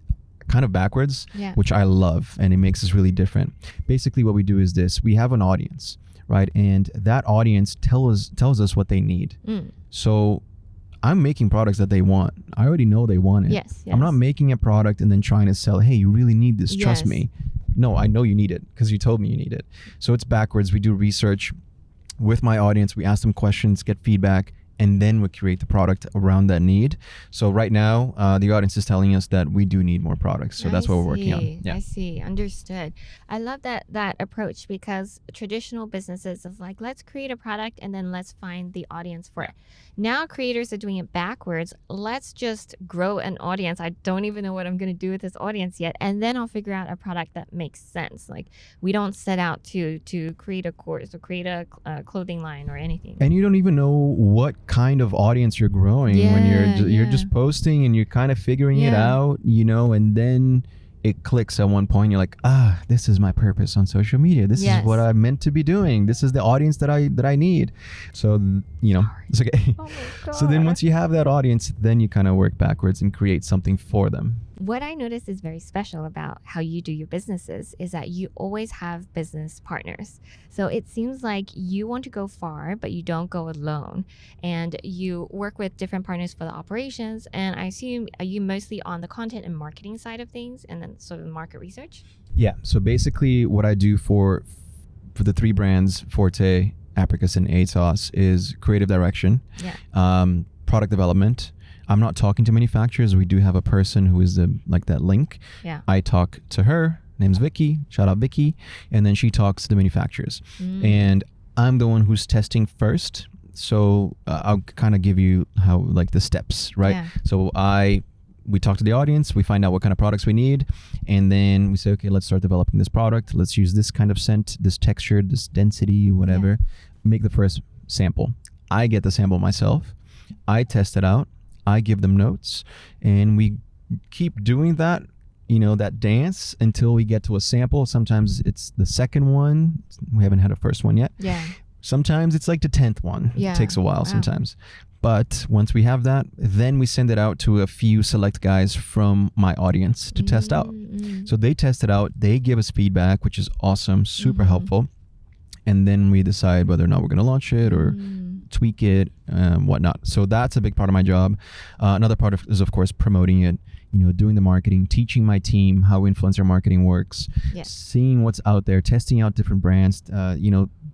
kind of backwards, which I love, and it makes us really different. Basically what we do is this: we have an audience, right? And that audience tells us what they need. So I'm making products that they want. I already know they want it. Yes. I'm not making a product and then trying to sell, hey, you really need this, trust me. No, I know you need it because you told me you need it. So it's backwards. We do research with my audience. We ask them questions, get feedback, and then we create the product around that need. So right now, the audience is telling us that we do need more products. So that's what we're working on. I see. Understood. I love that approach, because traditional businesses of like, let's create a product and then let's find the audience for it. Now creators are doing it backwards. Let's just grow an audience. I don't even know what I'm going to do with this audience yet. And then I'll figure out a product that makes sense. Like, we don't set out to create a course or create a clothing line or anything. And you don't even know what kind of audience you're growing when you're just posting and you're kind of figuring it out, and then it clicks at one point. You're like, this is my purpose on social media. This is what I'm meant to be doing. This is the audience that I need. So, it's okay. Oh my God. So then once you have that audience, then you kind of work backwards and create something for them. What I noticed is very special about how you do your businesses is that you always have business partners. So it seems like you want to go far, but you don't go alone. And you work with different partners for the operations. And I assume, are you mostly on the content and marketing side of things and then sort of market research? Yeah. So basically, what I do for the three brands, Forte, Apricus, and ASOS, is creative direction, product development. I'm not talking to manufacturers. We do have a person who is that link. Yeah. I talk to her. Name's Vicky. Shout out Vicky. And then she talks to the manufacturers. And I'm the one who's testing first. So I'll kind of give you how the steps, right? Yeah. So we talk to the audience, we find out what kind of products we need, and then we say, okay, let's start developing this product. Let's use this kind of scent, this texture, this density, whatever. Make the first sample. I get the sample myself. I test it out. I give them notes, and we keep doing that, that dance until we get to a sample. Sometimes it's the second one. We haven't had a first one yet. Yeah. Sometimes it's like the 10th one. Yeah. It takes a while sometimes. But once we have that, then we send it out to a few select guys from my audience to test out. So they test it out. They give us feedback, which is awesome, super helpful. And then we decide whether or not we're going to launch it or tweak it, whatnot. So that's a big part of my job. Another part is, of course, promoting it, doing the marketing, teaching my team how influencer marketing works, seeing what's out there, testing out different brands,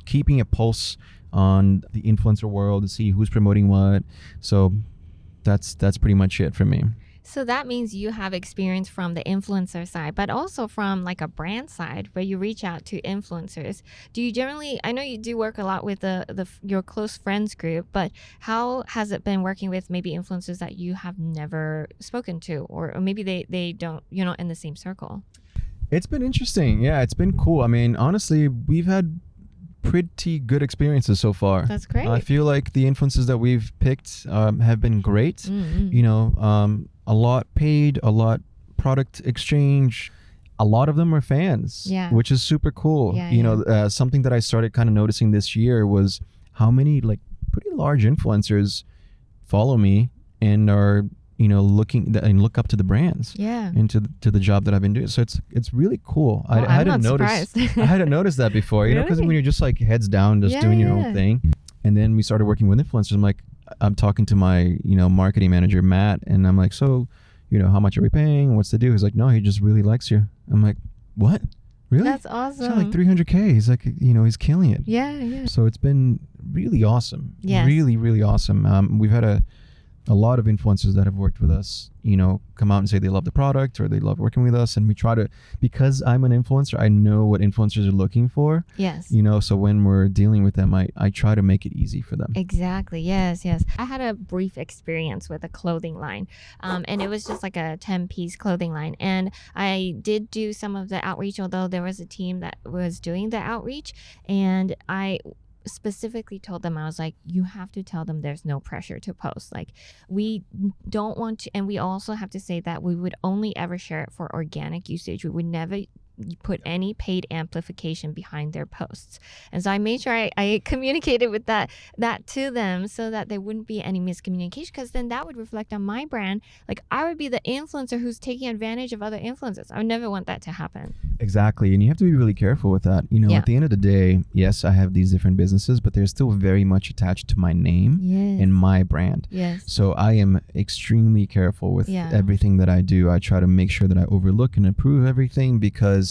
keeping a pulse on the influencer world to see who's promoting what. So that's pretty much it for me. So that means you have experience from the influencer side, but also from a brand side where you reach out to influencers. Do you generally, I know you do work a lot with your close friends group, but how has it been working with maybe influencers that you have never spoken to, or maybe they don't, in the same circle? It's been interesting. Yeah, it's been cool. I mean, honestly, we've had pretty good experiences so far. That's great. I feel like the influencers that we've picked have been great. A lot paid, a lot product exchange. A lot of them are fans, which is super cool. Something that I started kind of noticing this year was how many pretty large influencers follow me and are looking and look up to the brands and to the job that I've been doing. So it's really cool. Well, I hadn't noticed I hadn't noticed that before, because when you're just heads down, just doing your own thing. And then we started working with influencers. I'm talking to my marketing manager, Matt, and I'm like, so how much are we paying? What's the deal? He's like, no, he just really likes you. I'm like, what? Really? That's awesome. It's like $300K. He's like, he's killing it. Yeah. So it's been really awesome. Yes. Really, really awesome. We've had a lot of influencers that have worked with us, come out and say they love the product or they love working with us. And we try to, because I'm an influencer, I know what influencers are looking for. Yes. So when we're dealing with them, I try to make it easy for them. Exactly. Yes. I had a brief experience with a clothing line, and it was just like a 10-piece clothing line. And I did do some of the outreach, although there was a team that was doing the outreach. And I specifically told them, I was like, you have to tell them there's no pressure to post. We don't want to, and we also have to say that we would only ever share it for organic usage. We would never put any paid amplification behind their posts. And so I made sure I communicated with that to them so that there wouldn't be any miscommunication, because then that would reflect on my brand. I would be the influencer who's taking advantage of other influencers. I would never want that to happen. Exactly. And you have to be really careful with that. At the end of the day, yes, I have these different businesses, but they're still very much attached to my name and my brand. Yes. So I am extremely careful with everything that I do. I try to make sure that I overlook and approve everything, because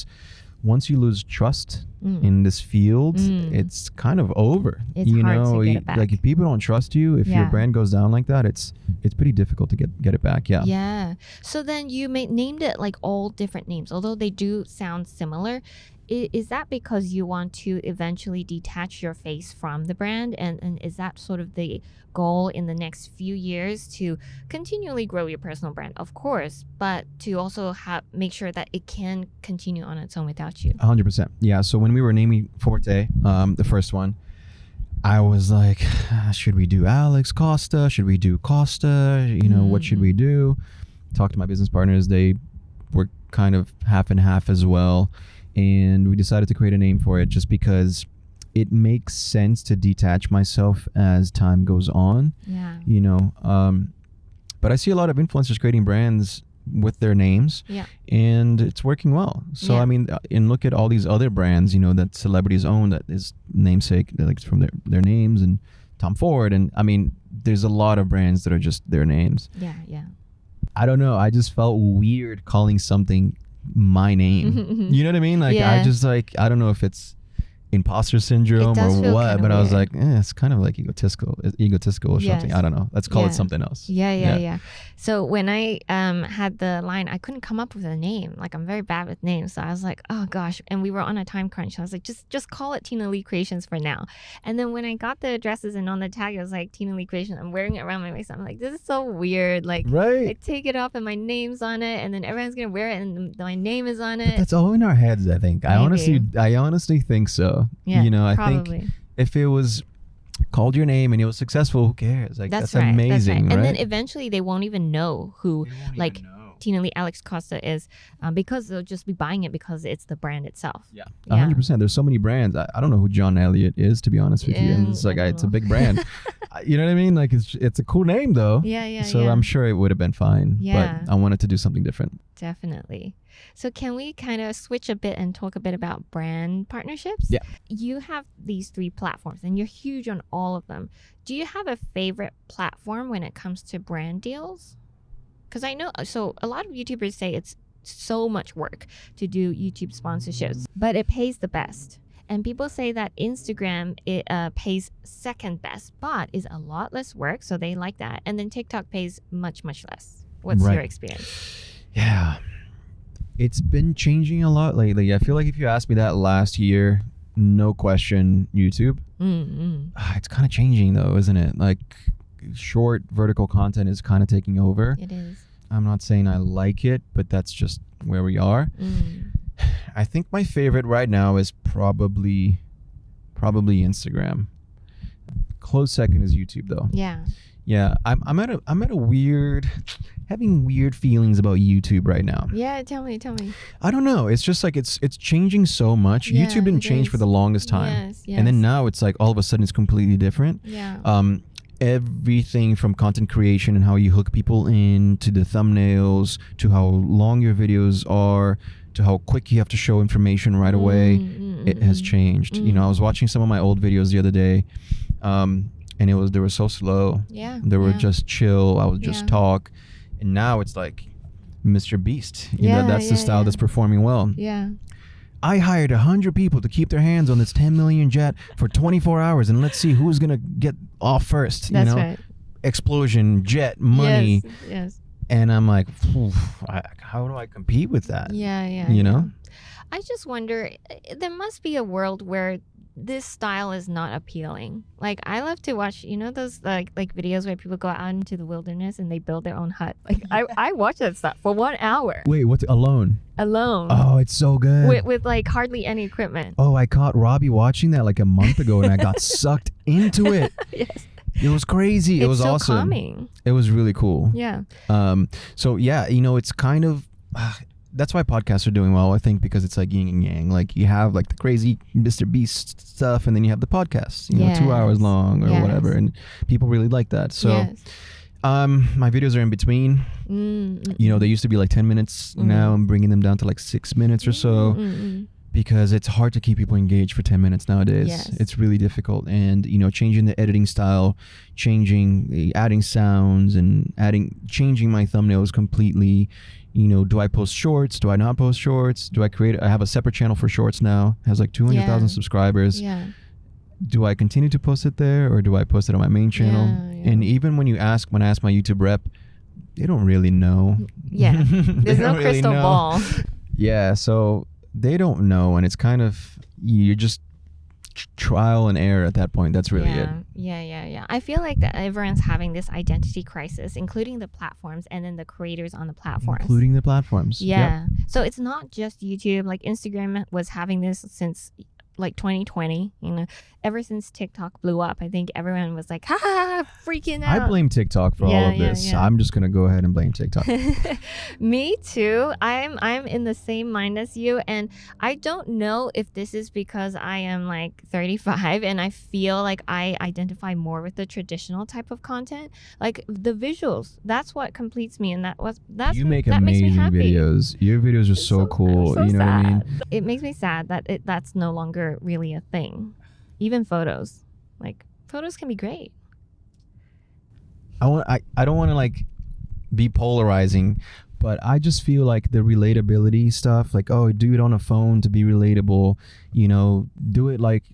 once you lose trust in this field, it's kind of over. It's hard to get it back. If people don't trust you, if your brand goes down like that, it's pretty difficult to get it back. Yeah. So then you named it all different names, although they do sound similar. Is that because you want to eventually detach your face from the brand? And is that sort of the goal in the next few years, to continually grow your personal brand, of course, but to also make sure that it can continue on its own without you? 100%. Yeah. So when we were naming Forte, the first one, I was like, should we do Alex, Costa? Should we do Costa? What should we do? Talked to my business partners. They were kind of half and half as well. And we decided to create a name for it just because it makes sense to detach myself as time goes on. Yeah. But I see a lot of influencers creating brands with their names. Yeah. And it's working well. So Yeah. I mean, and look at all these other brands, you know, that celebrities own that is namesake, like from their names, and Tom Ford, and I mean, there's a lot of brands that are just their names. Yeah. Yeah. I don't know. I just felt weird calling something my name. You know what I mean? Like, Yeah. I just like, I don't know if it's imposter syndrome does or feel what, kinda but I was weird. like, it's kind of like egotistical or something. Yes. I don't know. Let's call Yeah. it something else. Yeah. So when I had the line, I couldn't come up with a name. Like, I'm very bad with names. So I was like, oh gosh. And we were on a time crunch. So I was like, just call it Tina Lee Creations for now. And then when I got the addresses and on the tag, it was like Tina Lee Creations. I'm wearing it around my waist. I'm like, this is so weird. Like, I Right. take it off and my name's on it, and then everyone's gonna wear it and my name is on But it. that's all in our heads, I think. I honestly think so. Yeah, You know, I probably. think if it was called your name and it was successful, who cares? Like, that's right. amazing, And right? then eventually they won't even know who like Tina Lee Alex Costa is, because they'll just be buying it because it's the brand itself. Yeah, Yeah. 100%. There's so many brands. I don't know who John Elliott is, to be honest with you. And it's like, I don't it's a know. big brand. You know what I mean? Like, it's a cool name though. Yeah. So I'm sure it would have been fine. Yeah. But I wanted to do something different. Definitely. So can we kind of switch a bit and talk a bit about brand partnerships? Yeah. You have these 3 platforms and you're huge on all of them. Do you have a favorite platform when it comes to brand deals? Because I know, so a lot of YouTubers say it's so much work to do YouTube sponsorships, but it pays the best. And people say that Instagram pays second best, but is a lot less work. So they like that. And then TikTok pays much, much less. What's Right. your experience? Yeah. It's been changing a lot lately. I feel like if you asked me that last year, no question, YouTube. It's kind of changing though, isn't it? Like, short vertical content is kind of taking over. It is. I'm not saying I like it, but that's just where we are. I think my favorite right now is probably Instagram. Close second is YouTube though. Yeah. Yeah, I'm at a weird, having weird feelings about YouTube right now. Yeah, tell me. I don't know. It's just like it's changing so much. Yeah, YouTube didn't it change is. for the longest time. Yes. And then now it's like all of a sudden it's completely different. Yeah. Everything from content creation and how you hook people in, to the thumbnails, to how long your videos are, to how quick you have to show information right away. It has changed. You know, I was watching some of my old videos the other day, and they were so slow. Yeah. They were just chill. I would just Yeah. talk, and now it's like Mr. Beast. You know, that's the style that's performing well. Yeah. I hired 100 people to keep their hands on this 10 million jet for 24 hours, and let's see who's gonna get off first. That's you know, right. explosion, jet, money, Yes. and I'm like, how do I compete with that? Yeah. You know? I just wonder, there must be a world where this style is not appealing. Like, I love to watch, you know, those like videos where people go out into the wilderness and they build their own hut. Like, I watch that stuff for 1 hour Wait, what's alone? alone Oh, it's so good. with like hardly any equipment. Oh, I caught Robbie watching that like a month ago, and I got sucked into it. Yes. It was crazy. It It's was so awesome. calming. It was really cool. Yeah. So yeah, you know, it's kind of that's why podcasts are doing well, I think, because it's like yin and yang. Like, you have like the crazy Mr. Beast stuff, and then you have the podcasts, you know, 2 hours long or whatever, and people really like that. So Yes. my videos are in between. You know, they used to be like 10 minutes. Now I'm bringing them down to like 6 minutes or so, because it's hard to keep people engaged for 10 minutes nowadays. Yes. It's really difficult. And, you know, changing the editing style, adding sounds, and changing my thumbnails completely. You know, do I post shorts? Do I not post shorts? I have a separate channel for shorts now. It has like 200,000 subscribers. Yeah. Do I continue to post it there, or do I post it on my main channel? Yeah. And even when I ask my YouTube rep, they don't really know. Yeah. There's no crystal ball. Yeah, so they don't know, and it's kind of, you're just trial and error at that point. That's really it. Yeah. I feel like that everyone's having this identity crisis, including the platforms and then the creators on the platforms. Including the platforms. Yeah. So it's not just YouTube. Like, Instagram was having this since like 2020, ever since TikTok blew up, I think everyone was like, ha, freaking out. I blame TikTok for all of this. I'm just gonna go ahead and blame TikTok. Me too. I'm in the same mind as you, and I don't know if this is because I am like 35 and I feel like I identify more with the traditional type of content, like the visuals. That's what completes me, and You make that makes me amazing happy. videos. Your videos are so cool. So you know sad. what I mean? It makes me sad that that's no longer really a thing. Even photos, like photos can be great. I don't want to like be polarizing, but I just feel like the relatability stuff, like, oh, do it on a phone to be relatable, do it like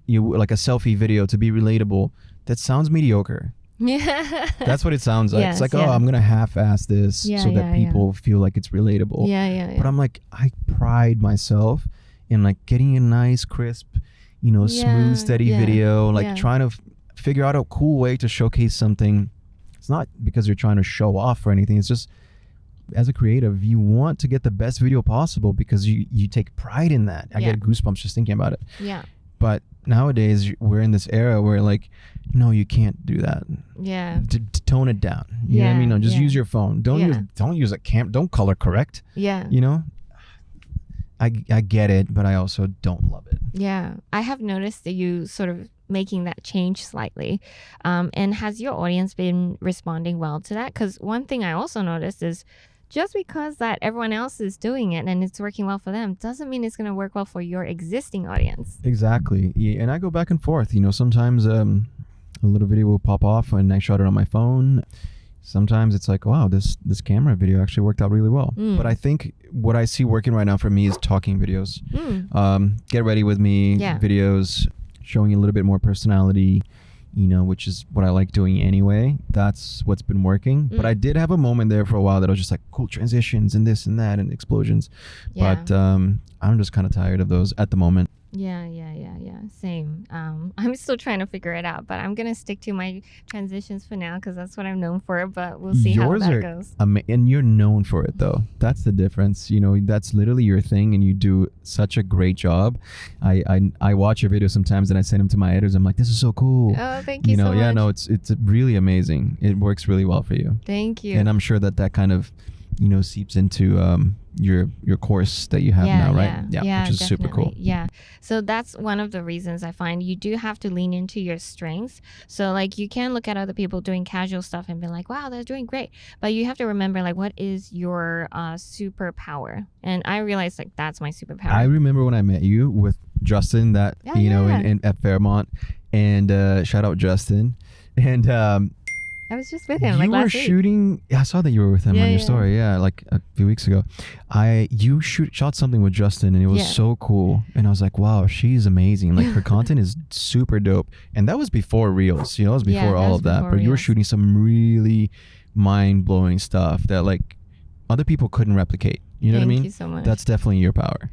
like a selfie video to be relatable. That sounds mediocre. Yeah. That's what it sounds like. Yes, it's like, yeah. oh, I'm gonna half-ass this so that people feel like it's relatable. Yeah. But I'm like, I pride myself in like getting a nice, crisp, smooth, steady video, like trying to figure out a cool way to showcase something. It's not because you're trying to show off or anything. It's just, as a creative, you want to get the best video possible because you take pride in that. I get goosebumps just thinking about it. Yeah. But nowadays we're in this era where like, no, you can't do that. Yeah. To tone it down. You know what I mean? No, just use your phone. Don't use a don't color correct. Yeah. I get it, but I also don't love it. Yeah. I have noticed that you sort of making that change slightly. And has your audience been responding well to that? Because one thing I also noticed is just because that everyone else is doing it and it's working well for them doesn't mean it's going to work well for your existing audience. Exactly. Yeah, and I go back and forth. Sometimes a little video will pop off and I shot it on my phone. Sometimes it's like, wow, this camera video actually worked out really well. But I think what I see working right now for me is talking videos. Get ready with me videos, showing a little bit more personality, which is what I like doing anyway. That's what's been working. But I did have a moment there for a while that I was just like, cool transitions and this and that and explosions. But I'm just kind of tired of those at the moment. Yeah. Same. I'm still trying to figure it out, but I'm going to stick to my transitions for now because that's what I'm known for, but we'll see how that goes. And you're known for it, though. That's the difference. That's literally your thing, and you do such a great job. I watch your videos sometimes, and I send them to my editors. I'm like, this is so cool. Oh, thank you so much. Yeah, no, it's really amazing. It works really well for you. Thank you. And I'm sure that kind of seeps into your course that you have now, right? Yeah, which is definitely. super cool. Yeah. So that's one of the reasons I find you do have to lean into your strengths. So like you can look at other people doing casual stuff and be like, wow, they're doing great. But you have to remember like what is your superpower? And I realized like that's my superpower. I remember when I met you with Justin that in at Fairmont, and shout out Justin. And I was just with him like last week. You were shooting. I saw that you were with him on your story. Yeah, like a few weeks ago. You shot something with Justin, and it was so cool. And I was like, wow, she's amazing. Like her content is super dope. And that was before Reels. It was before all of that. But you were shooting some really mind blowing stuff that like other people couldn't replicate. You know what I mean? Thank you so much. That's definitely your power.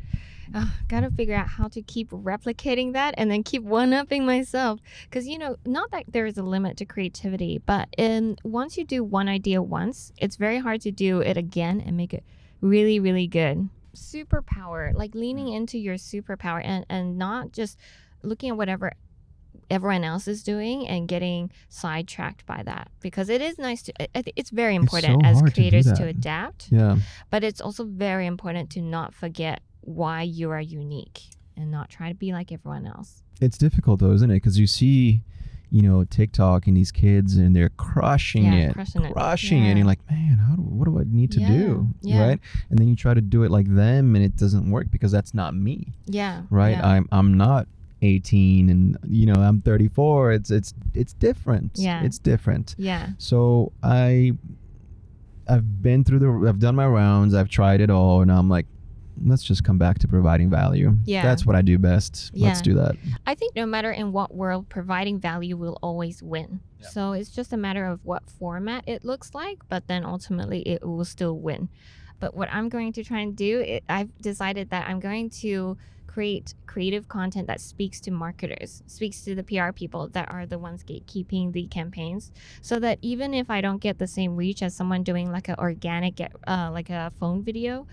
Gotta figure out how to keep replicating that and then keep one-upping myself, because not that there is a limit to creativity, but once you do one idea once, it's very hard to do it again and make it really, really good. Superpower, like leaning into your superpower and not just looking at whatever everyone else is doing and getting sidetracked by that, because it is nice to it's very important as creators to adapt, but it's also very important to not forget why you are unique and not try to be like everyone else. It's difficult though, isn't it? Because you see TikTok and these kids and they're crushing it. And you're like, man, what do I need to do? Right? And then you try to do it like them and it doesn't work because that's not me. Right? I'm not 18 and I'm 34. It's different. It's different. So I've done my rounds, I've tried it all, and I'm like, let's just come back to providing value. That's what I do best. Let's do that. I think no matter in what world, providing value will always win. So it's just a matter of what format it looks like, but then ultimately it will still win. But what I'm going to try and do, I've decided that I'm going to create creative content that speaks to marketers, speaks to the PR people that are the ones gatekeeping the campaigns, so that even if I don't get the same reach as someone doing like an organic, like a phone video,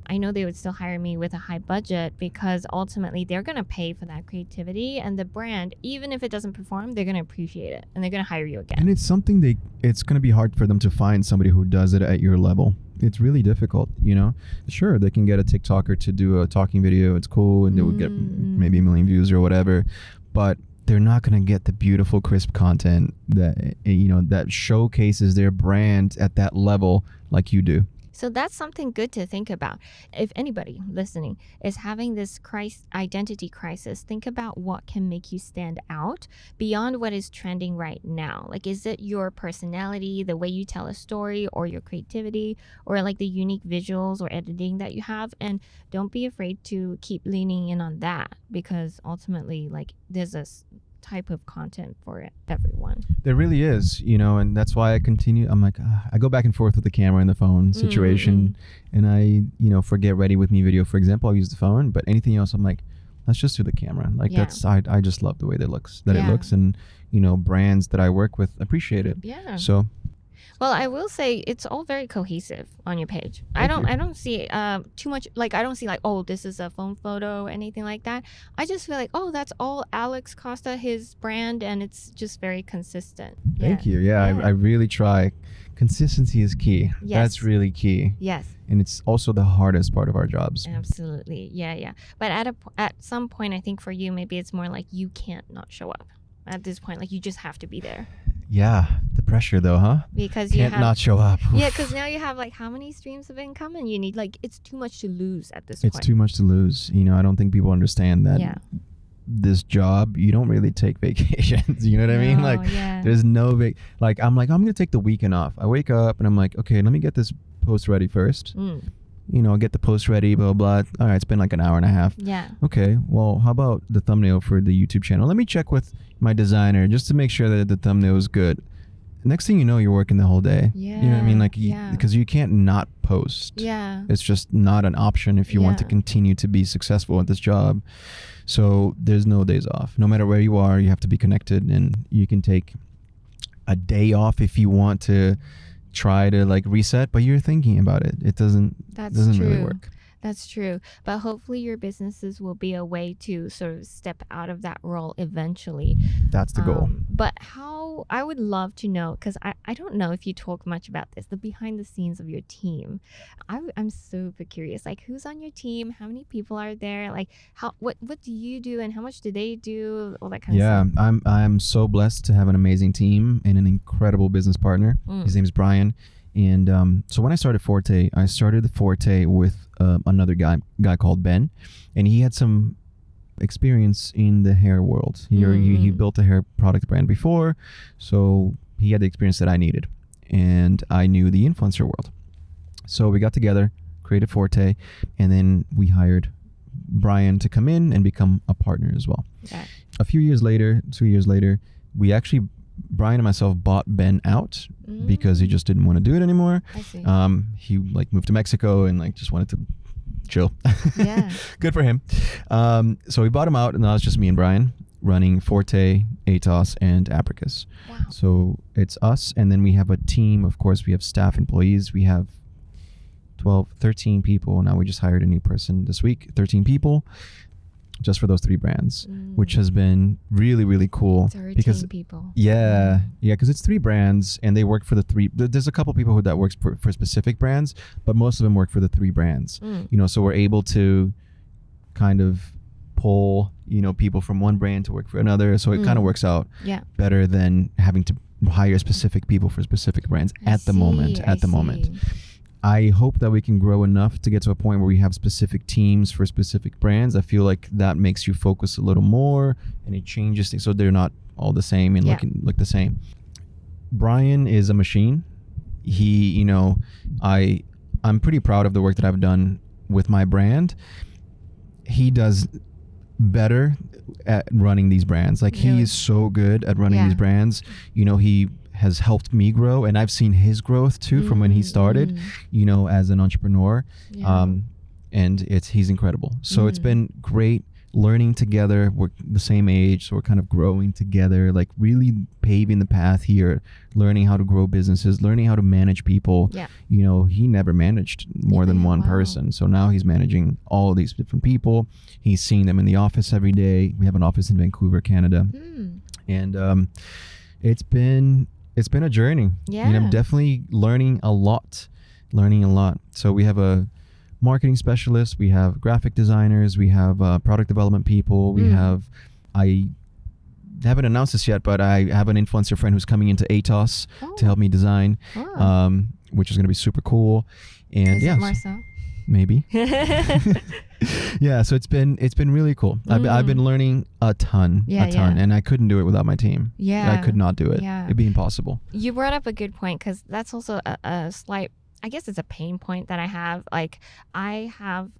I know they would still hire me with a high budget because ultimately they're going to pay for that creativity, and the brand, even if it doesn't perform, they're going to appreciate it and they're going to hire you again. And it's something it's going to be hard for them to find somebody who does it at your level. It's really difficult, you know. Sure, they can get a TikToker to do a talking video. It's cool, and they would get maybe 1 million views or whatever, but they're not going to get the beautiful, crisp content that, you know, that showcases their brand at that level like you do. So that's something good to think about. If anybody listening is having this identity crisis, think about what can make you stand out beyond what is trending right now. Like, is it your personality, the way you tell a story, or your creativity, or like the unique visuals or editing that you have? And don't be afraid to keep leaning in on that, because ultimately, like, there's a type of content for everyone. There really is, you know, and that's why I continue. I'm like, I go back and forth with the camera and the phone situation, and I, you know, for Get Ready With Me video, for example, I'll use the phone, but anything else, I'm like, let's just do the camera. Like, that's, I just love the way that it looks, and, you know, brands that I work with appreciate it. Yeah. So. Well, I will say it's all very cohesive on your page. I don't see too much, like, I don't see like, oh, this is a phone photo or anything like that. I just feel like, oh, that's all Alex Costa, his brand, and it's just very consistent. Thank you. Yeah. I really try. Consistency is key. Yes. That's really key. Yes. And it's also the hardest part of our jobs. Absolutely. Yeah. But at some point, I think for you, maybe it's more like you can't not show up at this point. Like, you just have to be there. Yeah, the pressure though, huh? Because you can't not show up. Yeah, because now you have like how many streams of income, and you need, like, it's too much to lose at this point. It's too much to lose. You know, I don't think people understand that this job, you don't really take vacations. You know what I mean? Like, there's no like, I'm going to take the weekend off. I wake up and I'm like, okay, let me get this post ready first. You know, get the post ready, blah, blah, blah. All right, it's been like an hour and a half. Yeah. Okay, well, how about the thumbnail for the YouTube channel? Let me check with my designer just to make sure that the thumbnail is good. Next thing you know, you're working the whole day. Yeah. You know what I mean? Like, because you can't not post. Yeah. It's just not an option if you want to continue to be successful at this job. So there's no days off. No matter where you are, you have to be connected, and you can take a day off if you want to try to like reset, but you're thinking about it. It doesn't really work. That's true. But hopefully your businesses will be a way to sort of step out of that role eventually. That's the goal. But how, I would love to know, because I don't know if you talk much about this, the behind the scenes of your team. I'm super curious. Like, who's on your team? How many people are there? Like, what do you do, and how much do they do? All that kind of stuff. Yeah, I'm so blessed to have an amazing team and an incredible business partner. His name is Brian. And so when I started Forte, I started Forte with another guy called Ben, and he had some experience in the hair world. He built a hair product brand before, so he had the experience that I needed, and I knew the influencer world. So we got together, created Forte, and then we hired Brian to come in and become a partner as well. Okay. A few years later, 2 years later, Brian and myself bought Ben out because he just didn't want to do it anymore. I see. He like moved to Mexico and like just wanted to chill. Yeah. Good for him. So we bought him out, and now it's just me and Brian running Forte, Atos, and Apricus. Wow. So it's us, and then we have a team. Of course, we have staff employees. We have 13 people. Now we just hired a new person this week, 13 people. Just for those 3 brands, which has been really, really cool. 13 people. Yeah, because it's 3 brands, and they work for the 3. There's a couple people that works for specific brands, but most of them work for the 3 brands. You know, so we're able to kind of pull, you know, people from one brand to work for another. So it kind of works out better than having to hire specific people for specific brands at the moment. I hope that we can grow enough to get to a point where we have specific teams for specific brands. I feel like that makes you focus a little more, and it changes things so they're not all the same and look the same. Brian is a machine. He, you know, I'm pretty proud of the work that I've done with my brand. He does better at running these brands. Like, he is so good at running these brands. You know, he has helped me grow, and I've seen his growth too from when he started, you know, as an entrepreneur. And he's incredible. So it's been great learning together. We're the same age, so we're kind of growing together, like really paving the path here, learning how to grow businesses, learning how to manage people. Yeah. He never managed more than one person. So now he's managing all these different people. He's seeing them in the office every day. We have an office in Vancouver, Canada. And it's been a journey. Yeah. I'm definitely learning a lot. So we have a marketing specialist, we have graphic designers, we have product development people, we have, I haven't announced this yet, but I have an influencer friend who's coming into ATOS to help me design, which is going to be super cool. And is it Marcel? Maybe. Yeah, so it's been really cool. I've been learning a ton, and I couldn't do it without my team. I could not do it. It'd be impossible. You brought up a good point, because that's also a slight, I guess it's a pain point that I have. Like, I have,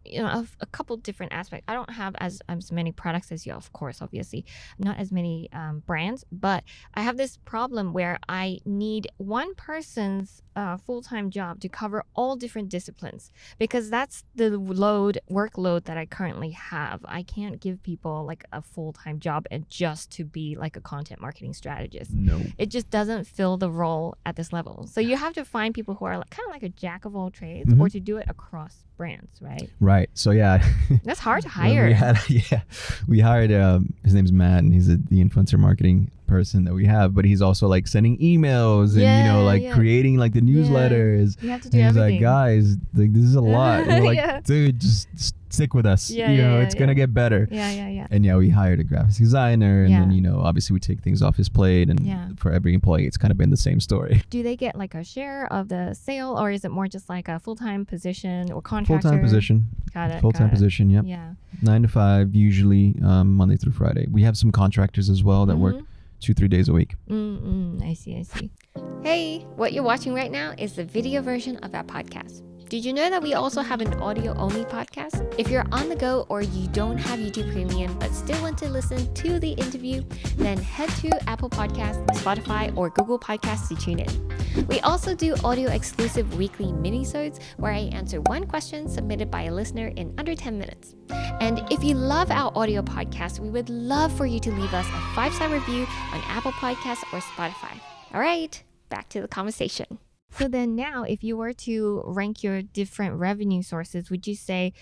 a couple different aspects. I don't have as many products as you, of course, obviously, not as many brands, but I have this problem where I need one person's full-time job to cover all different disciplines, because that's the workload that I currently have. I can't give people like a full-time job and just to be like a content marketing strategist. No, it just doesn't fill the role at this level. So you have to find people who are kind of like a jack of all trades, or to do it across brands, right? So yeah, that's hard to hire. We hired his name's Matt, and he's the influencer marketing person that we have, but he's also like sending emails and creating like the newsletters. You have to do and he's everything. like, guys, like, this is a lot. And we're like, dude, just stick with us. It's gonna get better. And we hired a graphics designer, and then obviously we take things off his plate, and for every employee it's kind of been the same story. Do they get like a share of the sale, or is it more just like a full-time position or contractor? Full-time position. Got it. Full-time position. Yep. Yeah. 9 to 5 usually, Monday through Friday. We have some contractors as well that work 2-3 days a week. I see. Hey, what you're watching right now is the video version of our podcast. Did you know that we also have an audio-only podcast? If you're on the go or you don't have YouTube Premium but still want to listen to the interview, then head to Apple Podcasts, Spotify, or Google Podcasts to tune in. We also do audio-exclusive weekly mini-sodes where I answer one question submitted by a listener in under 10 minutes. And if you love our audio podcast, we would love for you to leave us a 5-star review on Apple Podcasts or Spotify. All right, back to the conversation. So then now, if you were to rank your different revenue sources, would you say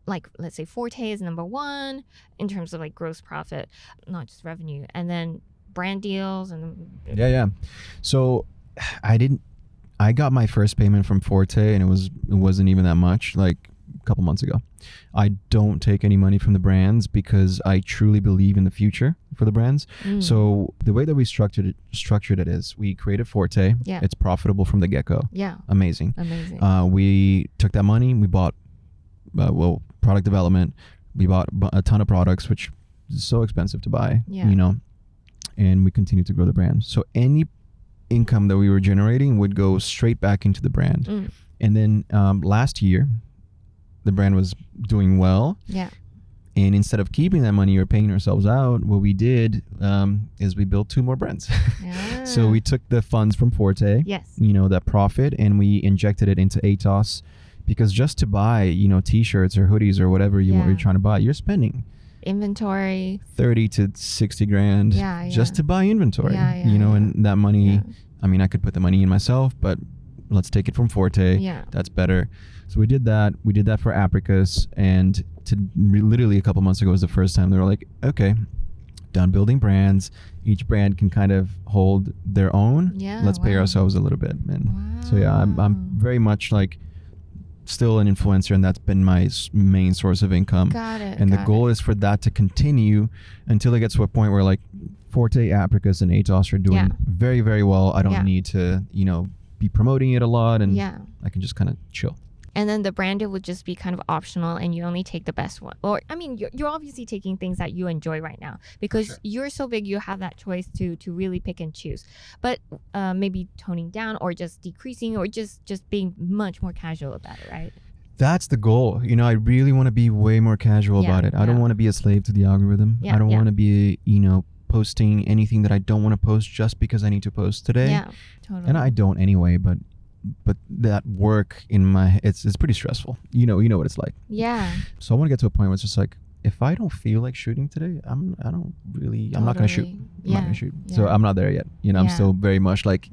let's say Forte is number 1 in terms of like gross profit, not just revenue, and then brand deals and... Yeah. So I got my first payment from Forte, and it wasn't even that much, like a couple months ago. I don't take any money from the brands because I truly believe in the future for the brands. So the way that we structured it is we created Forte. It's profitable from the get-go. Amazing. We took that money, we bought product development. We bought a ton of products, which is so expensive to buy, and we continue to grow the brand. So any income that we were generating would go straight back into the brand. And then last year, the brand was doing well. And instead of keeping that money or paying ourselves out, what we did is we built 2 more brands. So we took the funds from Forte, that profit, and we injected it into ATOS, because just to buy, t-shirts or hoodies or whatever you're trying to buy, you're spending inventory 30 to 60 grand just to buy inventory. And that money, I mean, I could put the money in myself, but let's take it from Forte. That's better. So we did that. We did that for Apricus, and literally a couple months ago was the first time they were like, okay, done building brands. Each brand can kind of hold their own. Let's pay ourselves a little bit. And so I'm very much like still an influencer, and that's been my main source of income. Got it. And the goal is for that to continue until it gets to a point where like Forte, Apricus, and ATOS are doing very, very well. I don't need to, be promoting it a lot, and I can just kind of chill. And then the brand deal would just be kind of optional, and you only take the best one. Or, I mean, you're obviously taking things that you enjoy right now, because you're so big, you have that choice to really pick and choose. But maybe toning down or just decreasing, or just being much more casual about it, right? That's the goal. I really want to be way more casual about it. I don't want to be a slave to the algorithm. I don't want to be, posting anything that I don't want to post just because I need to post today. Totally. And I don't anyway, but that work in my it's pretty stressful. You know what it's like. So I want to get to a point where it's just like, if I don't feel like shooting today, I'm not gonna shoot. Totally. I'm not gonna Yeah. shoot. So Yeah. I'm not there yet. You know, I'm Yeah. still very much like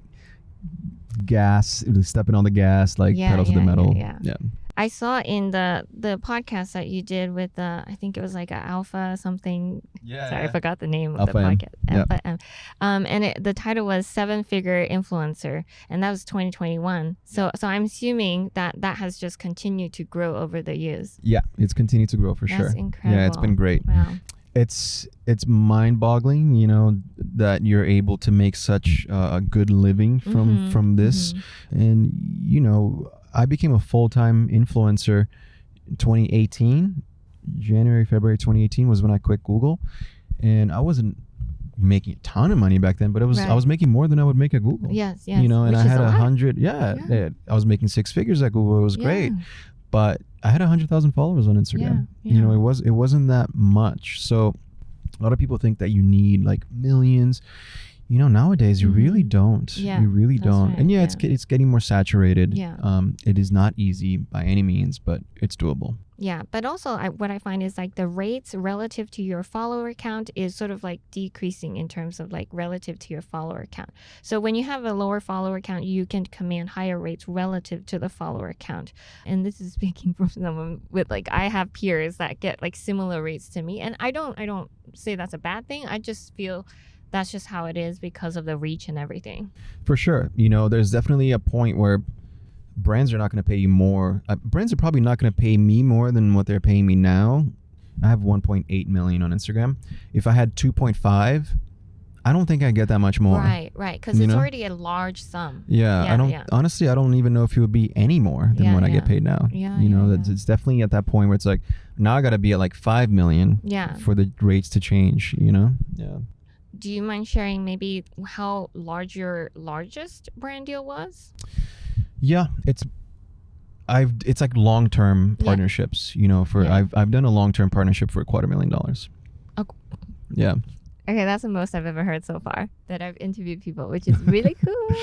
gas, stepping on the gas, like Yeah, pedal to the yeah, yeah, metal. yeah. I saw in the podcast that you did with I think it was like a Alpha something. Yeah. Sorry, I forgot the name of Alpha the M. podcast. Yeah. Alpha M. And the title was 7-Figure Influencer, and that was 2021. So I'm assuming that has just continued to grow over the years. Yeah, it's continued to grow for That's sure. incredible. Yeah, it's been great. Wow. It's mind-boggling, you know, that you're able to make such a good living from this. And you know, I became a full-time influencer in 2018. January, February 2018 was when I quit Google, and I wasn't making a ton of money back then, but I was making more than I would make at Google. Yes. You know, and Which I is had a lot. 100. Yeah, I was making 6 figures at Google. It was great. Yeah. But I had 100,000 followers on Instagram. Yeah. You know, it wasn't that much. So a lot of people think that you need like millions. You know, nowadays you really don't. Yeah, You really that's don't. right, And yeah. it's getting more saturated. Yeah. It is not easy by any means, but it's doable. Yeah, but also what I find is like the rates relative to your follower count is sort of like decreasing in terms of like relative to your follower count. So when you have a lower follower count, you can command higher rates relative to the follower count. And this is speaking from someone with like, I have peers that get like similar rates to me, and I don't say that's a bad thing. I just feel that's just how it is because of the reach and everything. For sure. You know, there's definitely a point where brands are not going to pay you more. Brands are probably not going to pay me more than what they're paying me now. I have 1.8 million on Instagram. If I had 2.5, I don't think I get that much more. Right, because it's already a large sum. Yeah, honestly, I don't even know if it would be any more than what I get paid now. It's definitely at that point where it's like, now I got to be at like 5 million for the rates to change, you know? Yeah. Do you mind sharing maybe how large your largest brand deal was? Yeah, it's like long-term partnerships, you know, I've done a long-term partnership for $250,000. Oh. Yeah. Okay, that's the most I've ever heard so far that I've interviewed people, which is really cool.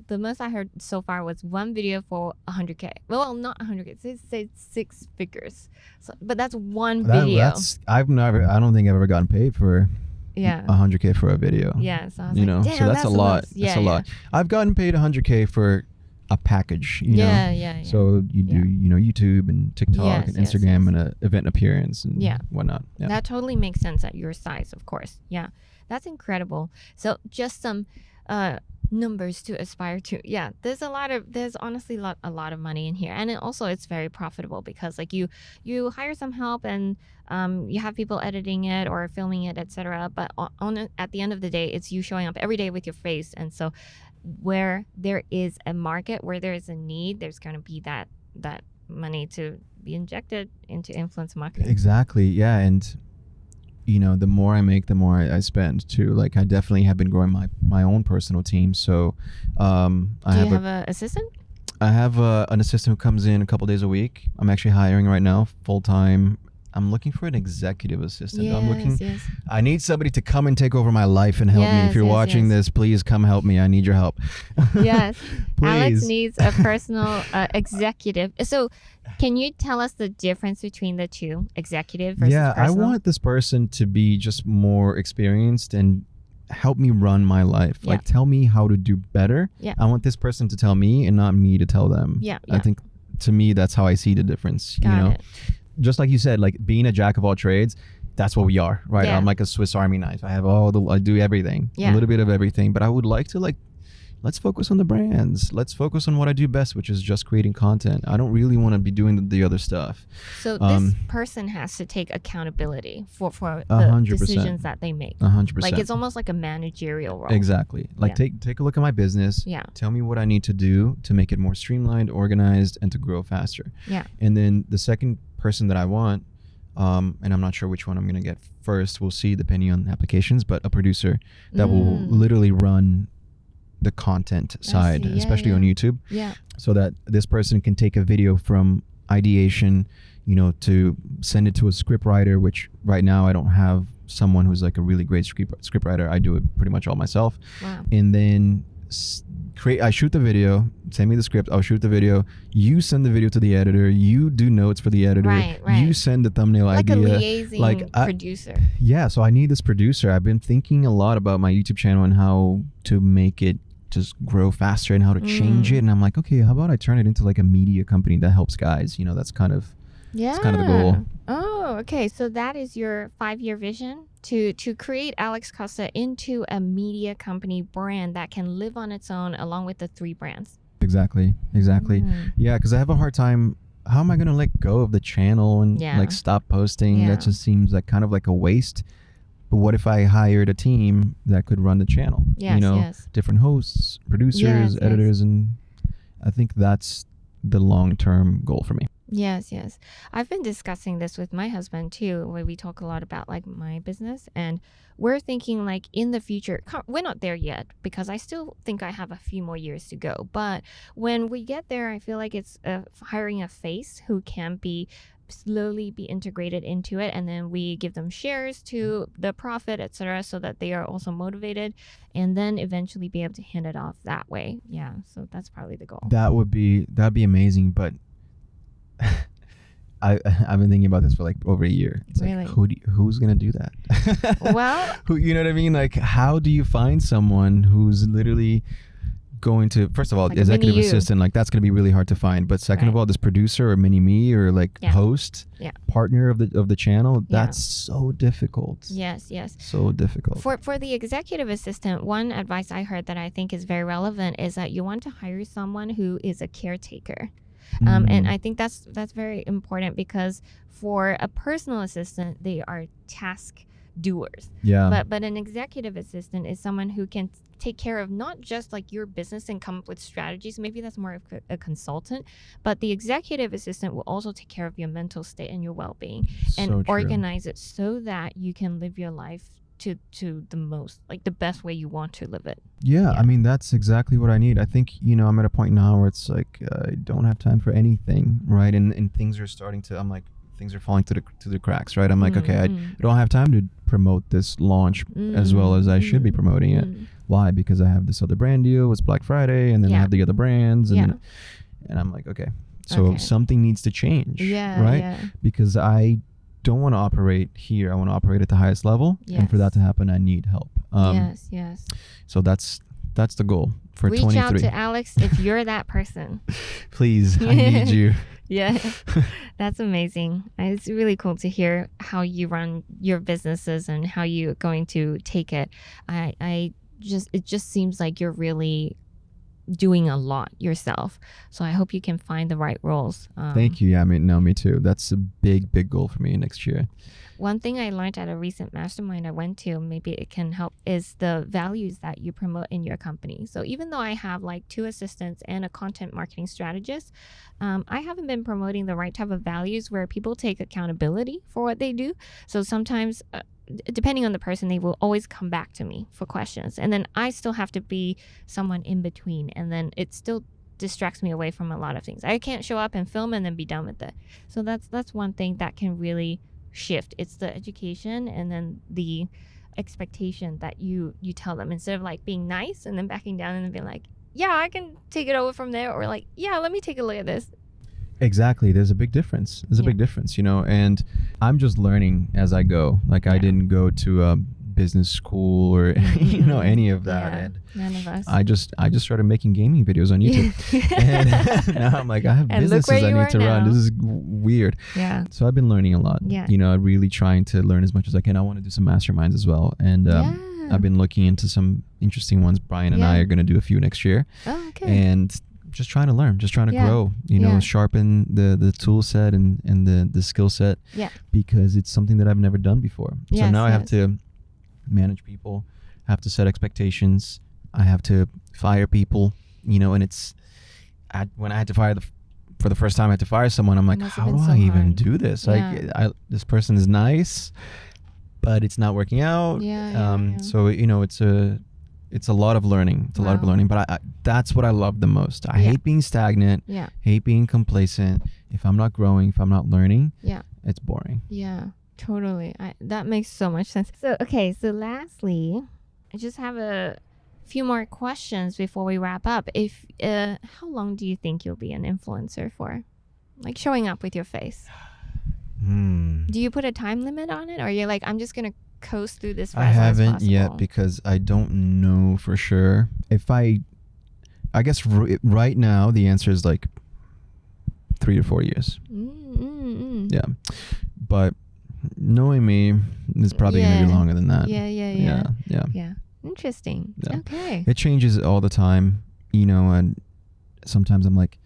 The most I heard so far was one video for 100K. Well, not 100K. Say 6 figures. So, but that's one video. I don't think I've ever gotten paid for 100K for a video. Yeah, so I was you like, know, damn, so that's a lot. That's a lot. I've gotten paid 100K for a package, you know. So you do, you know, YouTube and TikTok and Instagram and an event appearance and whatnot. Yeah. That totally makes sense at your size, of course. Yeah, that's incredible. So just some numbers to aspire to. Yeah, there's honestly a lot of money in here, and it's very profitable because like you hire some help and you have people editing it or filming it, etc. But at the end of the day, it's you showing up every day with your face, and so where there is a market, where there is a need, there's going to be that money to be injected into influence marketing. Exactly. Yeah, and you know, the more I make, the more I spend too. Like I definitely have been growing my own personal team. So Do you have an assistant? I have an assistant who comes in a couple days a week. I'm actually hiring right now, full time. I'm looking for an executive assistant. I need somebody to come and take over my life and help me. If you're watching this, please come help me. I need your help. Yes. Please. Alex needs a personal executive. So can you tell us the difference between the two, executive versus personal? I want this person to be just more experienced and help me run my life. Like tell me how to do better. I want this person to tell me and not me to tell them. I think to me, that's how I see the difference. Got it. Just like you said, like being a jack of all trades, that's what we are, right? I'm like a Swiss Army knife. I do everything, a little bit of everything. But I would like to let's focus on the brands. Let's focus on what I do best, which is just creating content. I don't really want to be doing the other stuff. So this person has to take accountability for the decisions that they make. 100%. Like it's almost like a managerial role. Exactly. Like take a look at my business. Tell me what I need to do to make it more streamlined, organized, and to grow faster. And then the second person that I want, and I'm not sure which one I'm going to get first. We'll see depending on applications, but a producer that will literally run the content side, especially on YouTube, so that this person can take a video from ideation, you know, to send it to a script writer, which right now I don't have someone who's like a really great script writer. I do it pretty much all myself. Wow. And then I shoot the video, send me the script, I'll shoot the video, you send the video to the editor, you do notes for the editor, Right. you send the thumbnail Like idea. a liaising producer. Yeah, so I need this producer. I've been thinking a lot about my YouTube channel and how to make it just grow faster and how to change it. And I'm like, okay, how about I turn it into like a media company that helps guys? That's kind of that's kind of the goal. Oh, okay. So that is your 5-year vision to create Alex Costa into a media company brand that can live on its own along with the 3 brands. Exactly. Yeah, because I have a hard time. How am I going to let go of the channel and like stop posting? That just seems like kind of like a waste. But what if I hired a team that could run the channel? Different hosts, producers, editors, and I think that's the long-term goal for me. Yes. I've been discussing this with my husband too, where we talk a lot about like my business, and we're thinking like in the future, we're not there yet because I still think I have a few more years to go. But when we get there, I feel like it's hiring a face who can slowly be integrated into it, and then we give them shares to the profit, etc., so that they are also motivated, and then eventually be able to hand it off that way. Yeah, so that's probably the goal. That'd be amazing, but I've been thinking about this for like over a year. It's really? Like who's gonna do that? Well, you know what I mean? Like, how do you find someone who's literally going to, first of all, like executive assistant, like that's going to be really hard to find, but second of all, this producer or mini me or like host, partner of the channel, that's so difficult. Yes So difficult. For the executive assistant, one advice I heard that I think is very relevant is that you want to hire someone who is a caretaker. And I think that's very important, because for a personal assistant, they are task doers. But an executive assistant is someone who can take care of not just like your business and come up with strategies. Maybe that's more of a consultant, but the executive assistant will also take care of your mental state and your well-being and organize it so that you can live your life to the most, like the best way you want to live it. I mean, that's exactly what I need. I think, I'm at a point now where it's like I don't have time for anything, right? And things are starting to, I'm like, things are falling to the cracks, right? I'm like, okay, I don't have time to promote this launch as well as I should be promoting it. Why? Because I have this other brand deal. It's Black Friday, and then I have the other brands, and I'm like, okay, so something needs to change, right? Because I don't want to operate here. I want to operate at the highest level, and for that to happen, I need help. Yes. So that's the goal for Reach 23. Out to Alex if you're that person. Please, I need you. Yeah, that's amazing. It's really cool to hear how you run your businesses and how you're going to take it. It just seems like you're really doing a lot yourself. So I hope you can find the right roles. Thank you. Yeah, I mean, no, me too. That's a big goal for me next year. One thing I learned at a recent mastermind I went to, maybe it can help, is the values that you promote in your company. So even though I have like 2 assistants and a content marketing strategist, I haven't been promoting the right type of values where people take accountability for what they do. So sometimes, depending on the person, they will always come back to me for questions. And then I still have to be someone in between. And then it still distracts me away from a lot of things. I can't show up and film and then be done with it. So that's one thing that can really shift. It's the education and then the expectation that you tell them, instead of like being nice and then backing down and then being like, yeah, I can take it over from there, or like, yeah, let me take a look at this. Exactly. There's a big difference. There's a big difference, and I'm just learning as I go. Like I didn't go to a business school or any of that. And none of us. I just started making gaming videos on YouTube. And now I'm like, I have businesses I need to run. This is weird. Yeah. So I've been learning a lot. Yeah. Really trying to learn as much as I can. I want to do some masterminds as well. And I've been looking into some interesting ones. Brian and I are going to do a few next year. Oh, okay. And just trying to learn, just trying to grow, sharpen the tool set and the skill set, because it's something that I've never done before. So now I have to manage people, have to set expectations, I have to fire people, and it's when I had to fire for the first time, I had to fire someone. I'm like, how do I even do this? Like, this person is nice, but it's not working out. So it's a lot of learning. It's a lot of learning, but that's what I love the most. I hate being stagnant, hate being complacent. If I'm not growing, if I'm not learning, it's boring. Yeah, totally. That makes so much sense. So, okay. So lastly, I just have a few more questions before we wrap up. If how long do you think you'll be an influencer for? Like showing up with your face. Do you put a time limit on it, or you're like, I'm just gonna coast through this? I haven't yet because I don't know for sure. If I guess right now the answer is like 3 to 4 years. Yeah, but knowing me, it's probably gonna be longer than that. Yeah. Interesting. Yeah. Okay. It changes all the time, and sometimes I'm like,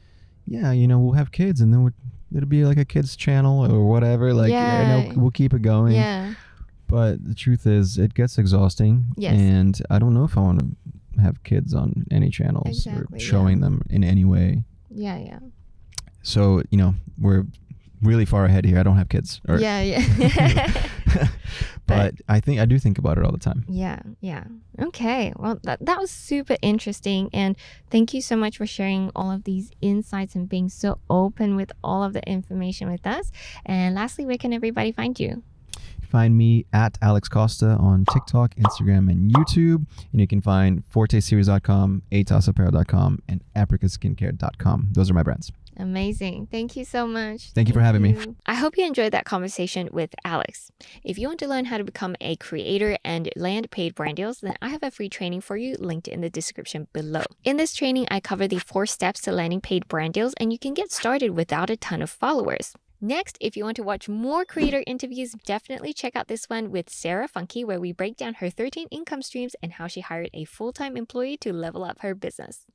we'll have kids, and then it'll be like a kids channel or whatever. Like, we'll keep it going. Yeah. But the truth is, it gets exhausting. Yes. And I don't know if I want to have kids on any channels or showing them in any way. Yeah. So, we're really far ahead here. I don't have kids. But I do think about it all the time. Yeah. Okay. Well, that was super interesting. And thank you so much for sharing all of these insights and being so open with all of the information with us. And lastly, where can everybody find you? Find me at Alex Costa on TikTok, Instagram, and YouTube. And you can find forteseries.com, atosapparel.com, and apricaskincare.com. Those are my brands. Amazing. Thank you so much. Thank you for having me. I hope you enjoyed that conversation with Alex. If you want to learn how to become a creator and land paid brand deals, then I have a free training for you linked in the description below. In this training, I cover the 4 steps to landing paid brand deals, and you can get started without a ton of followers. Next, if you want to watch more creator interviews, definitely check out this one with Sarah Funky, where we break down her 13 income streams and how she hired a full-time employee to level up her business.